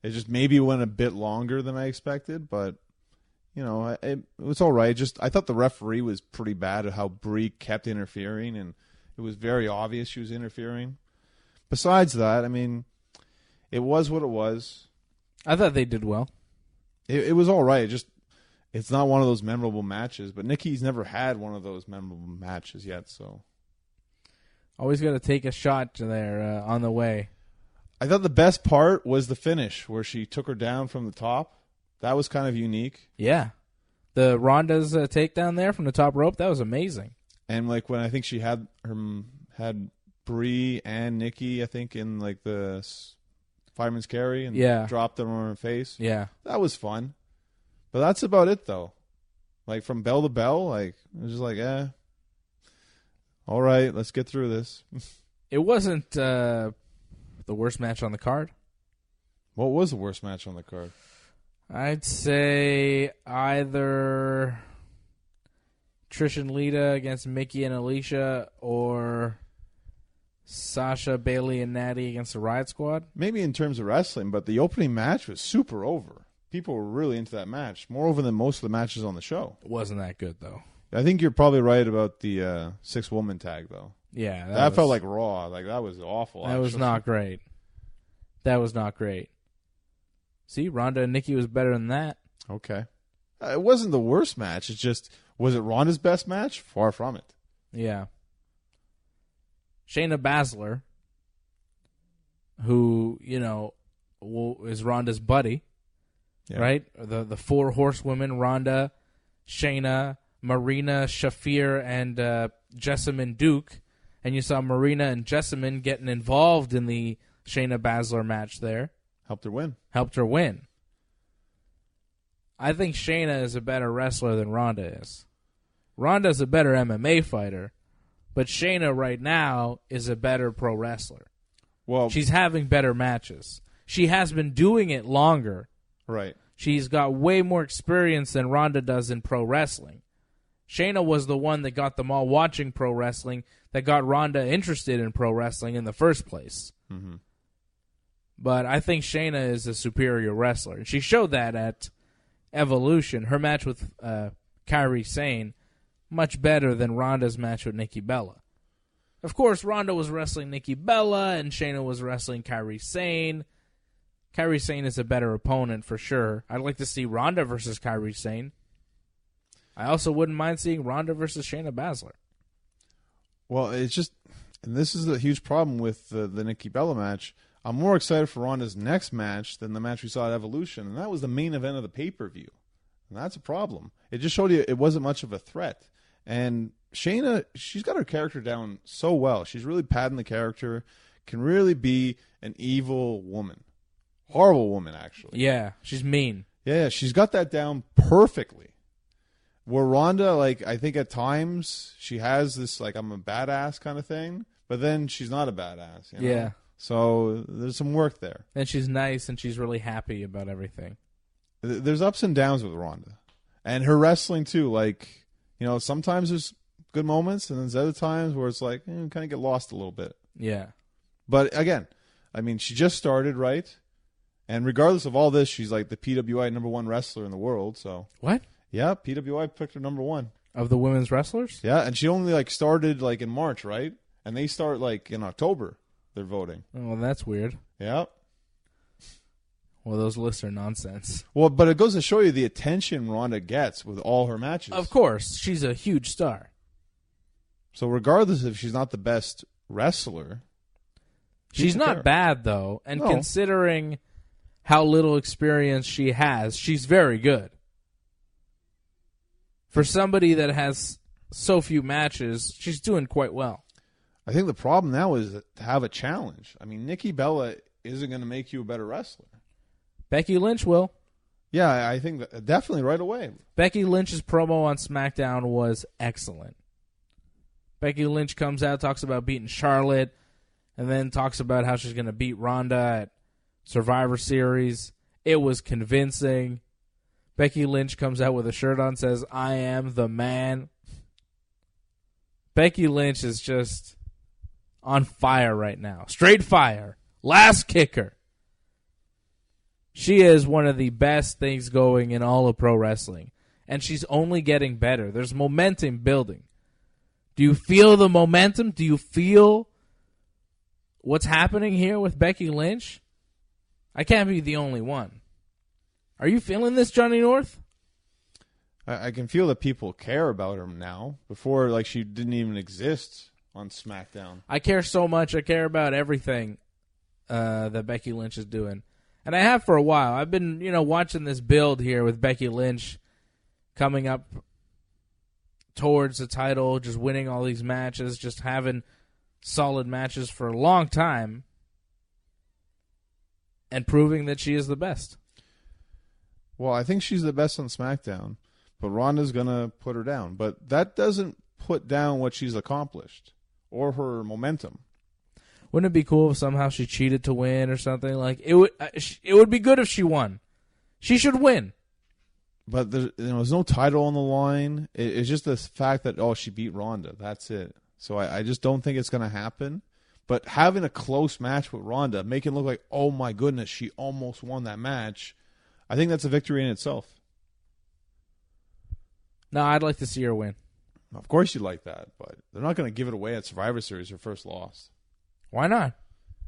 It just maybe went a bit longer than I expected, but it was all right. I thought the referee was pretty bad at how Brie kept interfering, and it was very obvious she was interfering. Besides that, it was what it was. I thought they did well. It was all right. It's not one of those memorable matches, but Nikki's never had one of those memorable matches yet, so. Always got to take a shot there on the way. I thought the best part was the finish, where she took her down from the top. That was kind of unique. Yeah. The Ronda's takedown there from the top rope, that was amazing. And when I think she had Brie and Nikki, I think, in the fireman's carry and dropped them on her face. Yeah. That was fun. But that's about it, though. From bell to bell, it was just all right, let's get through this. It wasn't the worst match on the card. What was the worst match on the card? I'd say either Trish and Lita against Mickey and Alicia or Sasha, Bailey, and Natty against the Riot Squad. Maybe in terms of wrestling, but the opening match was super over. People were really into that match, more over than most of the matches on the show. It wasn't that good, though. I think you're probably right about the 6-woman tag, though. Yeah. That felt like Raw. That was awful. That was not great. That was not great. See, Ronda and Nikki was better than that. Okay. It wasn't the worst match. It's just, was it Ronda's best match? Far from it. Yeah. Shayna Baszler, who, is Ronda's buddy, right? The four horsewomen, Ronda, Shayna, Marina, Shafir, and Jessamine Duke. And you saw Marina and Jessamine getting involved in the Shayna Baszler match there. Helped her win. I think Shayna is a better wrestler than Ronda is. Ronda's a better MMA fighter, but Shayna right now is a better pro wrestler. Well, she's having better matches. She has been doing it longer. Right. She's got way more experience than Ronda does in pro wrestling. Shayna was the one that got them all watching pro wrestling, that got Ronda interested in pro wrestling in the first place. Mm-hmm. But I think Shayna is a superior wrestler. She showed that at Evolution. Her match with Kairi Sane, much better than Ronda's match with Nikki Bella. Of course, Ronda was wrestling Nikki Bella, and Shayna was wrestling Kairi Sane. Kairi Sane is a better opponent for sure. I'd like to see Ronda versus Kairi Sane. I also wouldn't mind seeing Ronda versus Shayna Baszler. Well, it's just, and this is a huge problem with the Nikki Bella match. I'm more excited for Ronda's next match than the match we saw at Evolution, and that was the main event of the pay-per-view. And that's a problem. It just showed you it wasn't much of a threat. And Shayna, she's got her character down so well. She's really padding the character, can really be an evil woman. Horrible woman, actually. Yeah, she's mean. Yeah, she's got that down perfectly. Where Ronda, I think at times she has this, I'm a badass kind of thing, but then she's not a badass. Yeah. So there's some work there. And she's nice, and she's really happy about everything. There's ups and downs with Ronda. And her wrestling, too. Sometimes there's good moments, and then there's other times where it's like, kind of get lost a little bit. Yeah. But again, I mean, she just started, right? And regardless of all this, she's like the PWI #1 wrestler in the world. So What? yeah, PWI picked her #1 Of the women's wrestlers? Yeah, and she only like started like in March, right? And they start like in October. They're voting. Oh, well, that's weird. Yeah. Well, those lists are nonsense. Well, but it goes to show you the attention Ronda gets with all her matches. Of course, she's a huge star. So regardless if she's not the best wrestler, She's people not care. bad, though, and No. considering how little experience she has, she's very good. For somebody that has so few matches, she's doing quite well. I think the problem now is to have a challenge. I mean, Nikki Bella isn't going to make you a better wrestler. Becky Lynch will. Yeah, I think that definitely right away. Becky Lynch's promo on SmackDown was excellent. Becky Lynch comes out, talks about beating Charlotte, and then talks about how she's going to beat Ronda at Survivor Series. It was convincing. Becky Lynch comes out with a shirt on, says, "I am the man." Becky Lynch is just on fire right now. Straight fire. Last kicker. She is one of the best things going in all of pro wrestling. And she's only getting better. There's momentum building. Do you feel the momentum? Do you feel what's happening here with Becky Lynch? I can't be the only one. Are you feeling this, Johnny North? I can feel that people care about her now. Before, like, she didn't even exist on SmackDown. I care so much. I care about everything that Becky Lynch is doing. And I have for a while. I've been, watching this build here with Becky Lynch coming up towards the title, just winning all these matches, just having solid matches for a long time, and proving that she is the best. Well, I think she's the best on SmackDown, but Ronda's going to put her down. But that doesn't put down what she's accomplished or her momentum. Wouldn't it be cool if somehow she cheated to win or something? Like it would be good if she won. She should win. But there's no title on the line. It's just the fact that, she beat Ronda. That's it. So I just don't think it's going to happen. But having a close match with Ronda, making it look like, oh my goodness, she almost won that match, I think that's a victory in itself. No, I'd like to see her win. Of course you like that, but they're not going to give it away at Survivor Series, her first loss. Why not?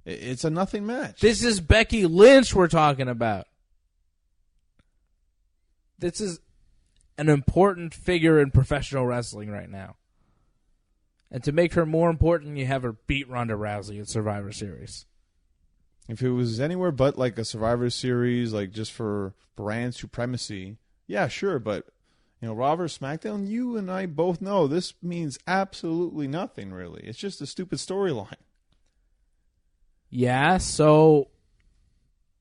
It's a nothing match. This is Becky Lynch we're talking about. This is an important figure in professional wrestling right now. And to make her more important, you have her beat Ronda Rousey at Survivor Series. If it was anywhere but like a Survivor Series, like just for brand supremacy, yeah, sure. But, Raw vs. SmackDown, you and I both know this means absolutely nothing, really. It's just a stupid storyline. Yeah, so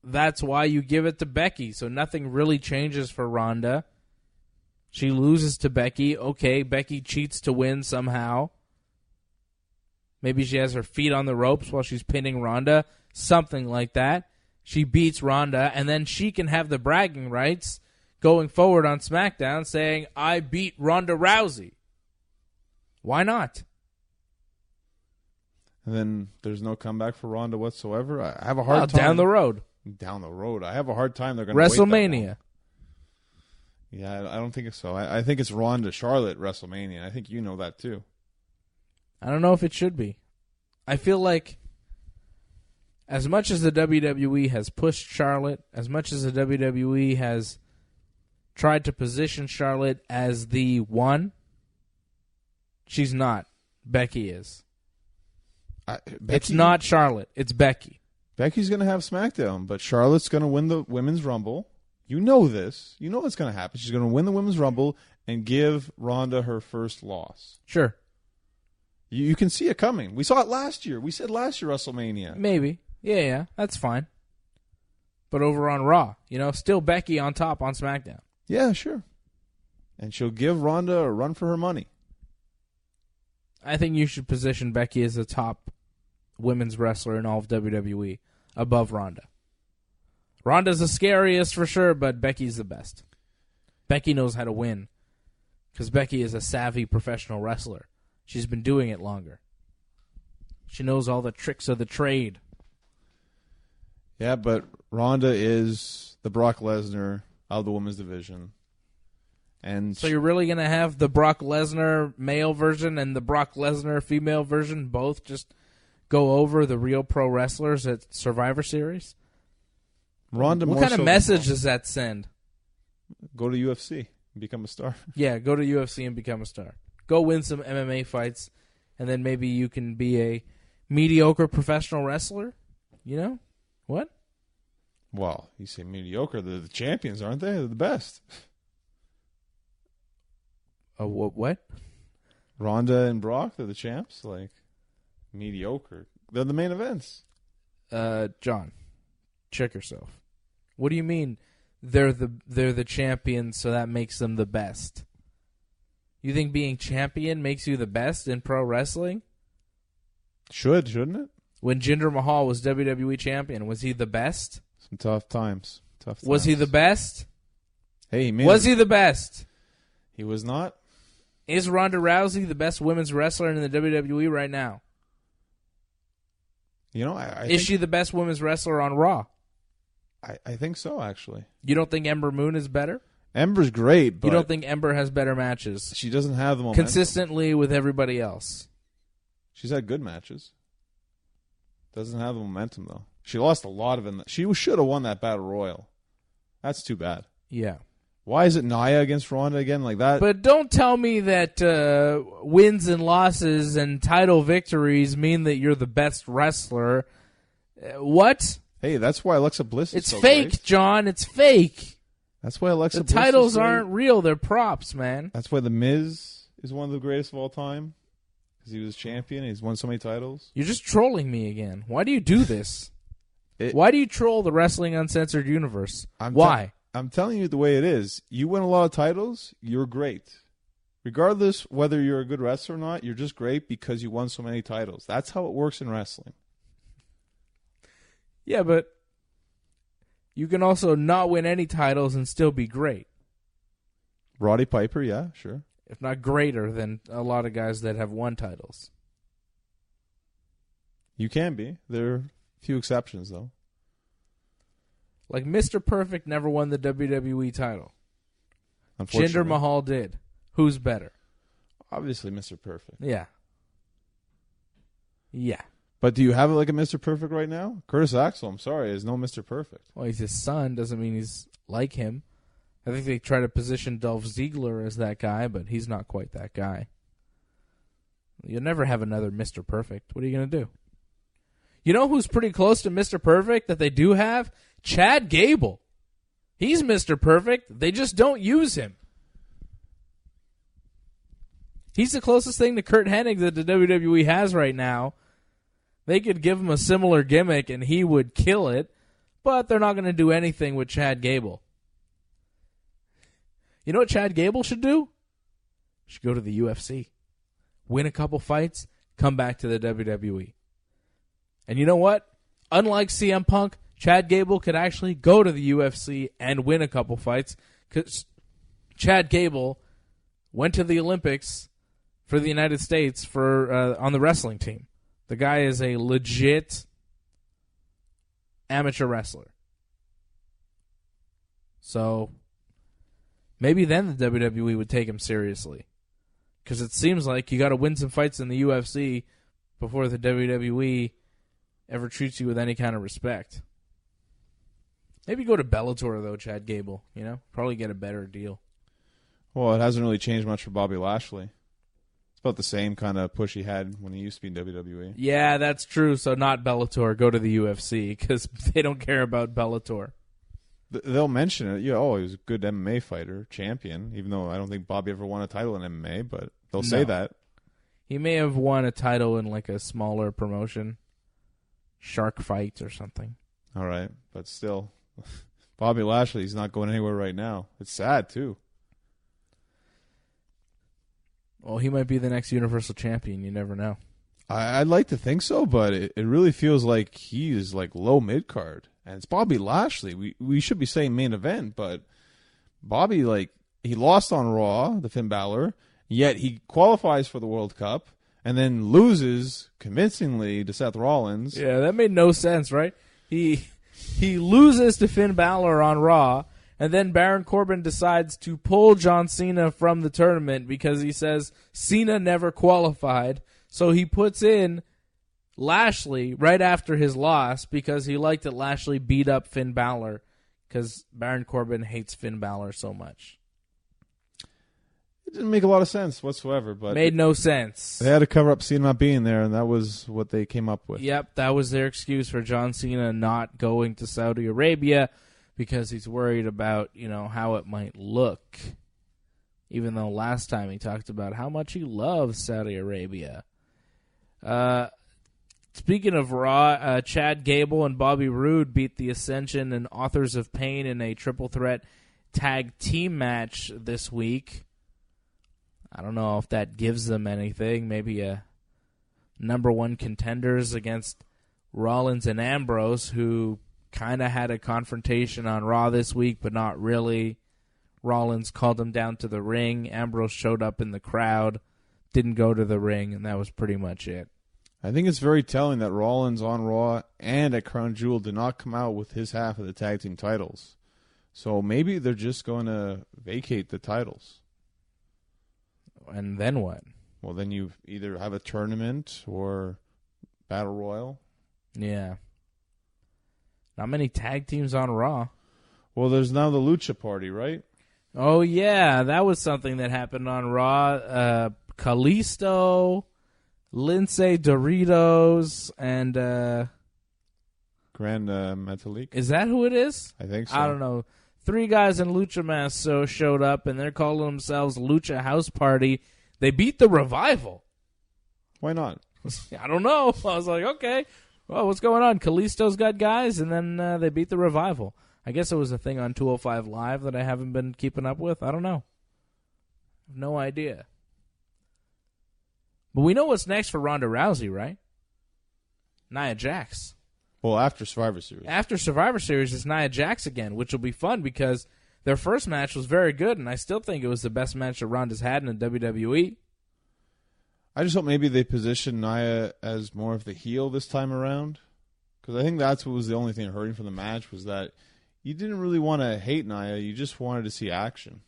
that's why you give it to Becky. So nothing really changes for Ronda. She loses to Becky. Okay, Becky cheats to win somehow. Maybe she has her feet on the ropes while she's pinning Ronda. Something like that. She beats Ronda, and then she can have the bragging rights going forward on SmackDown saying, I beat Ronda Rousey. Why not? And then there's no comeback for Ronda whatsoever. I have a hard time. Down the road. Down the road. I have a hard time they're going to WrestleMania. Yeah, I don't think so. I think it's Ronda Charlotte WrestleMania. I think you know that too. I don't know if it should be. I feel like as much as the WWE has pushed Charlotte, as much as the WWE has tried to position Charlotte as the one, she's not. Becky is. It's not Charlotte. It's Becky. Becky's going to have SmackDown, but Charlotte's going to win the Women's Rumble. You know this. You know what's going to happen. She's going to win the Women's Rumble and give Ronda her first loss. Sure. You can see it coming. We saw it last year. We said last year WrestleMania. Maybe. Yeah, that's fine. But over on Raw, still Becky on top on SmackDown. Yeah, sure. And she'll give Ronda a run for her money. I think you should position Becky as the top women's wrestler in all of WWE above Ronda. Ronda's the scariest for sure, but Becky's the best. Becky knows how to win because Becky is a savvy professional wrestler. She's been doing it longer. She knows all the tricks of the trade. Yeah, but Ronda is the Brock Lesnar of the women's division. And so you're really going to have the Brock Lesnar male version and the Brock Lesnar female version both just go over the real pro wrestlers at Survivor Series? Ronda, what kind of message does that send? Go to UFC and become a star. Yeah, go to UFC and become a star. Go win some MMA fights, and then maybe you can be a mediocre professional wrestler. You know? What? Well, you say mediocre. They're the champions, aren't they? They're the best. What? Ronda and Brock, they're the champs? Like, mediocre. They're the main events. John, check yourself. What do you mean they're the champions, so that makes them the best? You think being champion makes you the best in pro wrestling? Shouldn't it? When Jinder Mahal was WWE champion, was he the best? Some tough times. Was he the best? Hey, man. Was he the best? He was not. Is Ronda Rousey the best women's wrestler in the WWE right now? You know, Is she the best women's wrestler on Raw? I think so, actually. You don't think Ember Moon is better? Ember's great, but you don't think Ember has better matches? She doesn't have the momentum. Consistently with everybody else. She's had good matches. Doesn't have the momentum, though. She lost a lot of it. She should have won that Battle Royal. That's too bad. Yeah. Why is it Nia against Ronda again like that? But don't tell me that wins and losses and title victories mean that you're the best wrestler. What? Hey, that's why Alexa Bliss is It's so fake, great. John. It's fake. That's why Alexa Bliss titles is great. aren't real. They're props, man. That's why The Miz is one of the greatest of all time. Because he was champion. He's won so many titles. You're just trolling me again. Why do you do this? Why do you troll the Wrestling Uncensored universe? Why? I'm telling you the way it is. You win a lot of titles, you're great. Regardless whether you're a good wrestler or not, you're just great because you won so many titles. That's how it works in wrestling. Yeah, but you can also not win any titles and still be great. Roddy Piper, yeah, sure. If not greater than a lot of guys that have won titles. You can be. There are a few exceptions, though. Like Mr. Perfect never won the WWE title. Unfortunately. Jinder Mahal did. Who's better? Obviously, Mr. Perfect. Yeah. Yeah. But do you have it like a Mr. Perfect right now? Curtis Axel, I'm sorry, is no Mr. Perfect. Well, he's his son. Doesn't mean he's like him. I think they try to position Dolph Ziggler as that guy, but he's not quite that guy. You'll never have another Mr. Perfect. What are you going to do? You know who's pretty close to Mr. Perfect that they do have? Chad Gable. He's Mr. Perfect. They just don't use him. He's the closest thing to Kurt Hennig that the WWE has right now. They could give him a similar gimmick and he would kill it, but they're not going to do anything with Chad Gable. You know what Chad Gable should do? Should go to the UFC. Win a couple fights, come back to the WWE. And you know what? Unlike CM Punk, Chad Gable could actually go to the UFC and win a couple fights because Chad Gable went to the Olympics for the United States for on the wrestling team. The guy is a legit amateur wrestler. So maybe then the WWE would take him seriously. Because it seems like you got to win some fights in the UFC before the WWE ever treats you with any kind of respect. Maybe go to Bellator, though, Chad Gable. You know, probably get a better deal. Well, it hasn't really changed much for Bobby Lashley. It's about the same kind of push he had when he used to be in WWE. Yeah, that's true. So not Bellator. Go to the UFC because they don't care about Bellator. They'll mention it. Yeah, oh, he was a good MMA fighter, champion, even though I don't think Bobby ever won a title in MMA, but they'll say that. He may have won a title in like a smaller promotion. Shark Fight or something. All right, but still, Bobby Lashley's not going anywhere right now. It's sad, too. Well, he might be the next Universal Champion. You never know. I'd like to think so, but it really feels like he is like low mid-card. And it's Bobby Lashley. We should be saying main event, but Bobby, like, he lost on Raw, the Finn Balor, yet he qualifies for the World Cup, and then loses convincingly to Seth Rollins. Yeah, that made no sense, right? He loses to Finn Balor on Raw, and then Baron Corbin decides to pull John Cena from the tournament because he says Cena never qualified. So he puts in Lashley right after his loss because he liked that Lashley beat up Finn Balor because Baron Corbin hates Finn Balor so much. It didn't make a lot of sense whatsoever. But made no sense. They had to cover up Cena not being there, and that was what they came up with. Yep, that was their excuse for John Cena not going to Saudi Arabia because he's worried about, how it might look. Even though last time he talked about how much he loves Saudi Arabia. Speaking of Raw, Chad Gable and Bobby Roode beat the Ascension and Authors of Pain in a triple threat tag team match this week. I don't know if that gives them anything. Maybe a number one contenders against Rollins and Ambrose, who kind of had a confrontation on Raw this week, but not really. Rollins called him down to the ring. Ambrose showed up in the crowd, didn't go to the ring, and that was pretty much it. I think it's very telling that Rollins on Raw and at Crown Jewel did not come out with his half of the tag team titles. So maybe they're just going to vacate the titles. And then what? Well, then you either have a tournament or Battle Royal. Yeah. Not many tag teams on Raw. Well, there's now the Lucha Party, right? Oh, yeah. That was something that happened on Raw. Kalisto, Lindsay Doritos, and Grand Metalik. Is that who it is? I think so. I don't know. 3 guys in Lucha masks showed up, and they're calling themselves Lucha House Party. They beat the Revival. Why not? I don't know. I was like, okay. Well, what's going on? Kalisto's got guys, and then they beat the Revival. I guess it was a thing on 205 Live that I haven't been keeping up with. I don't know. I have no idea. But we know what's next for Ronda Rousey, right? Nia Jax. Well, after Survivor Series. After Survivor Series, it's Nia Jax again, which will be fun because their first match was very good, and I still think it was the best match that Ronda's had in the WWE. I just hope maybe they position Nia as more of the heel this time around. Because I think that's what was the only thing hurting from the match was that you didn't really want to hate Nia. You just wanted to see action.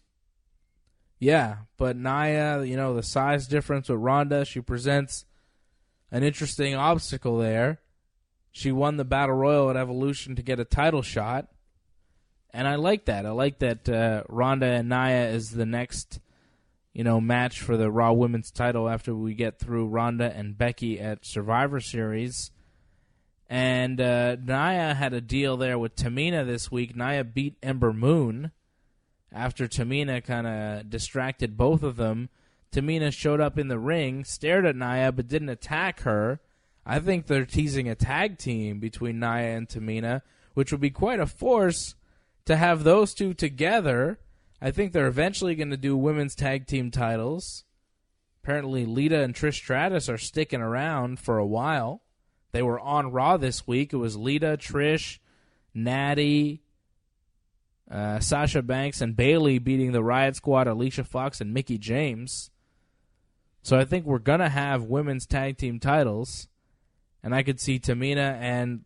Yeah, but Nia, the size difference with Ronda, she presents an interesting obstacle there. She won the Battle Royal at Evolution to get a title shot. And I like that. I like that Ronda and Nia is the next, match for the Raw Women's title after we get through Ronda and Becky at Survivor Series. And Nia had a deal there with Tamina this week. Nia beat Ember Moon after Tamina kind of distracted both of them. Tamina showed up in the ring, stared at Nia, but didn't attack her. I think they're teasing a tag team between Nia and Tamina, which would be quite a force to have those two together. I think they're eventually going to do women's tag team titles. Apparently, Lita and Trish Stratus are sticking around for a while. They were on Raw this week. It was Lita, Trish, Natty, Sasha Banks, and Bayley beating the Riot Squad, Alicia Fox, and Mickie James. So I think we're going to have women's tag team titles. And I could see Tamina and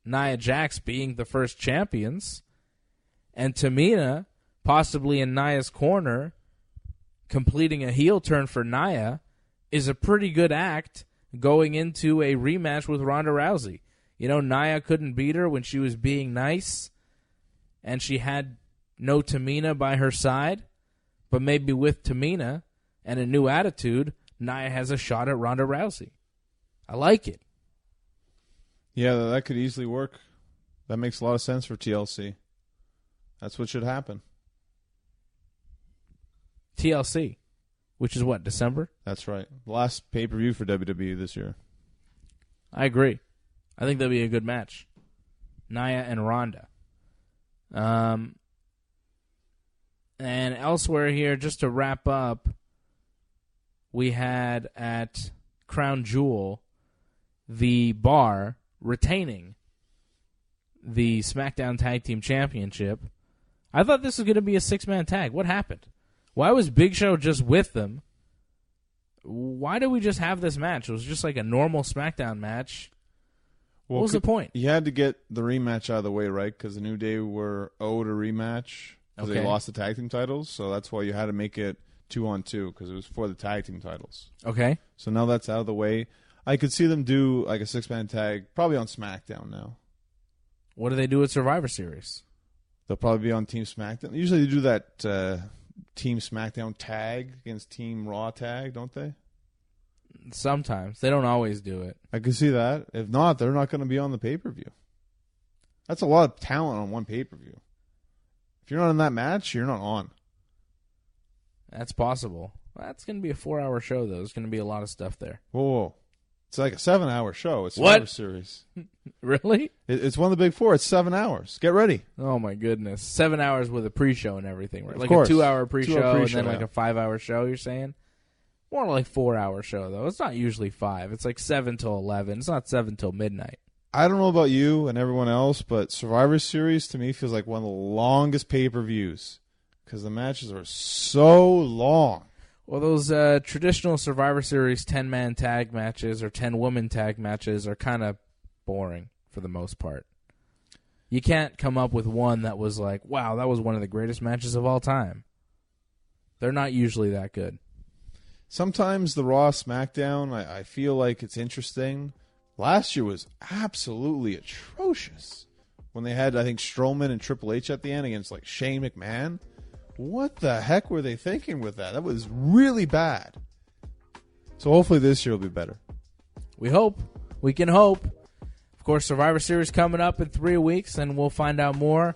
Nia Jax being the first champions. And Tamina, possibly in Nia's corner, completing a heel turn for Nia, is a pretty good act going into a rematch with Ronda Rousey. Nia couldn't beat her when she was being nice, and she had no Tamina by her side. But maybe with Tamina and a new attitude, Nia has a shot at Ronda Rousey. I like it. Yeah, that could easily work. That makes a lot of sense for TLC. That's what should happen. TLC, which is what, December? That's right. Last pay-per-view for WWE this year. I agree. I think that'd be a good match. Nia and Ronda. And elsewhere here, just to wrap up, we had at Crown Jewel the Bar retaining the SmackDown Tag Team Championship. I thought this was going to be a 6-man tag. What happened? Why was Big Show just with them? why did we just have this match? It was just like a normal SmackDown match. Well, what was the point? You had to get the rematch out of the way, right? Because the New Day were owed a rematch because they lost the tag team titles. So that's why you had to make it 2-on-2 because it was for the tag team titles. Okay. So now that's out of the way. I could see them do like a 6-man tag, probably on SmackDown now. What do they do at Survivor Series? They'll probably be on Team SmackDown. Usually they do that Team SmackDown tag against Team Raw tag, don't they? Sometimes. They don't always do it. I could see that. If not, they're not going to be on the pay-per-view. That's a lot of talent on one pay-per-view. If you're not in that match, you're not on. That's possible. That's going to be a 4-hour show, though. There's going to be a lot of stuff there. Whoa. It's like a 7-hour show. It's Survivor Series. Really? It's one of the big 4. It's 7 hours. Get ready. Oh, my goodness. 7 hours with a pre-show and everything, right? Of Like course. a 2-hour pre-show and then like yeah. a 5-hour show, you're saying? More like 4-hour show, though. It's not usually 5. It's like 7 till 11. It's not 7 till midnight. I don't know about you and everyone else, but Survivor Series to me feels like one of the longest pay-per-views because the matches are so long. Well, those traditional Survivor Series 10-man tag matches or 10-woman tag matches are kind of boring for the most part. You can't come up with one that was like, wow, that was one of the greatest matches of all time. They're not usually that good. Sometimes the Raw SmackDown, I feel like it's interesting. Last year was absolutely atrocious. When they had, I think, Strowman and Triple H at the end against like Shane McMahon. What the heck were they thinking with that? That was really bad. So hopefully this year will be better. We hope. We can hope. Of course, Survivor Series coming up in 3 weeks, and we'll find out more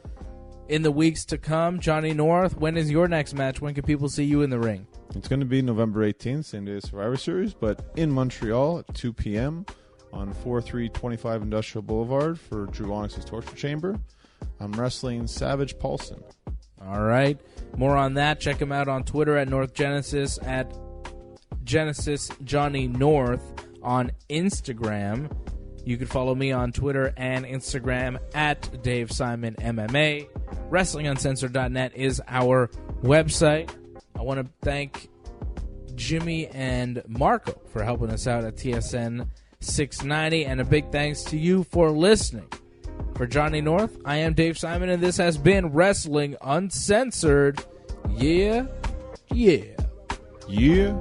in the weeks to come. Johnny North, when is your next match? When can people see you in the ring? It's going to be November 18th, same day as Survivor Series, but in Montreal at 2 p.m. on 4325 Industrial Boulevard for Drew Onyx's Torture Chamber. I'm wrestling Savage Paulson. All right. More on that. Check him out on Twitter at North Genesis, at Genesis Johnny North on Instagram. You can follow me on Twitter and Instagram at Dave Simon MMA. WrestlingUncensored.net is our website. I want to thank Jimmy and Marco for helping us out at TSN 690, and a big thanks to you for listening. For Johnny North, I am Dave Simon, and this has been Wrestling Uncensored. Yeah, yeah. Yeah.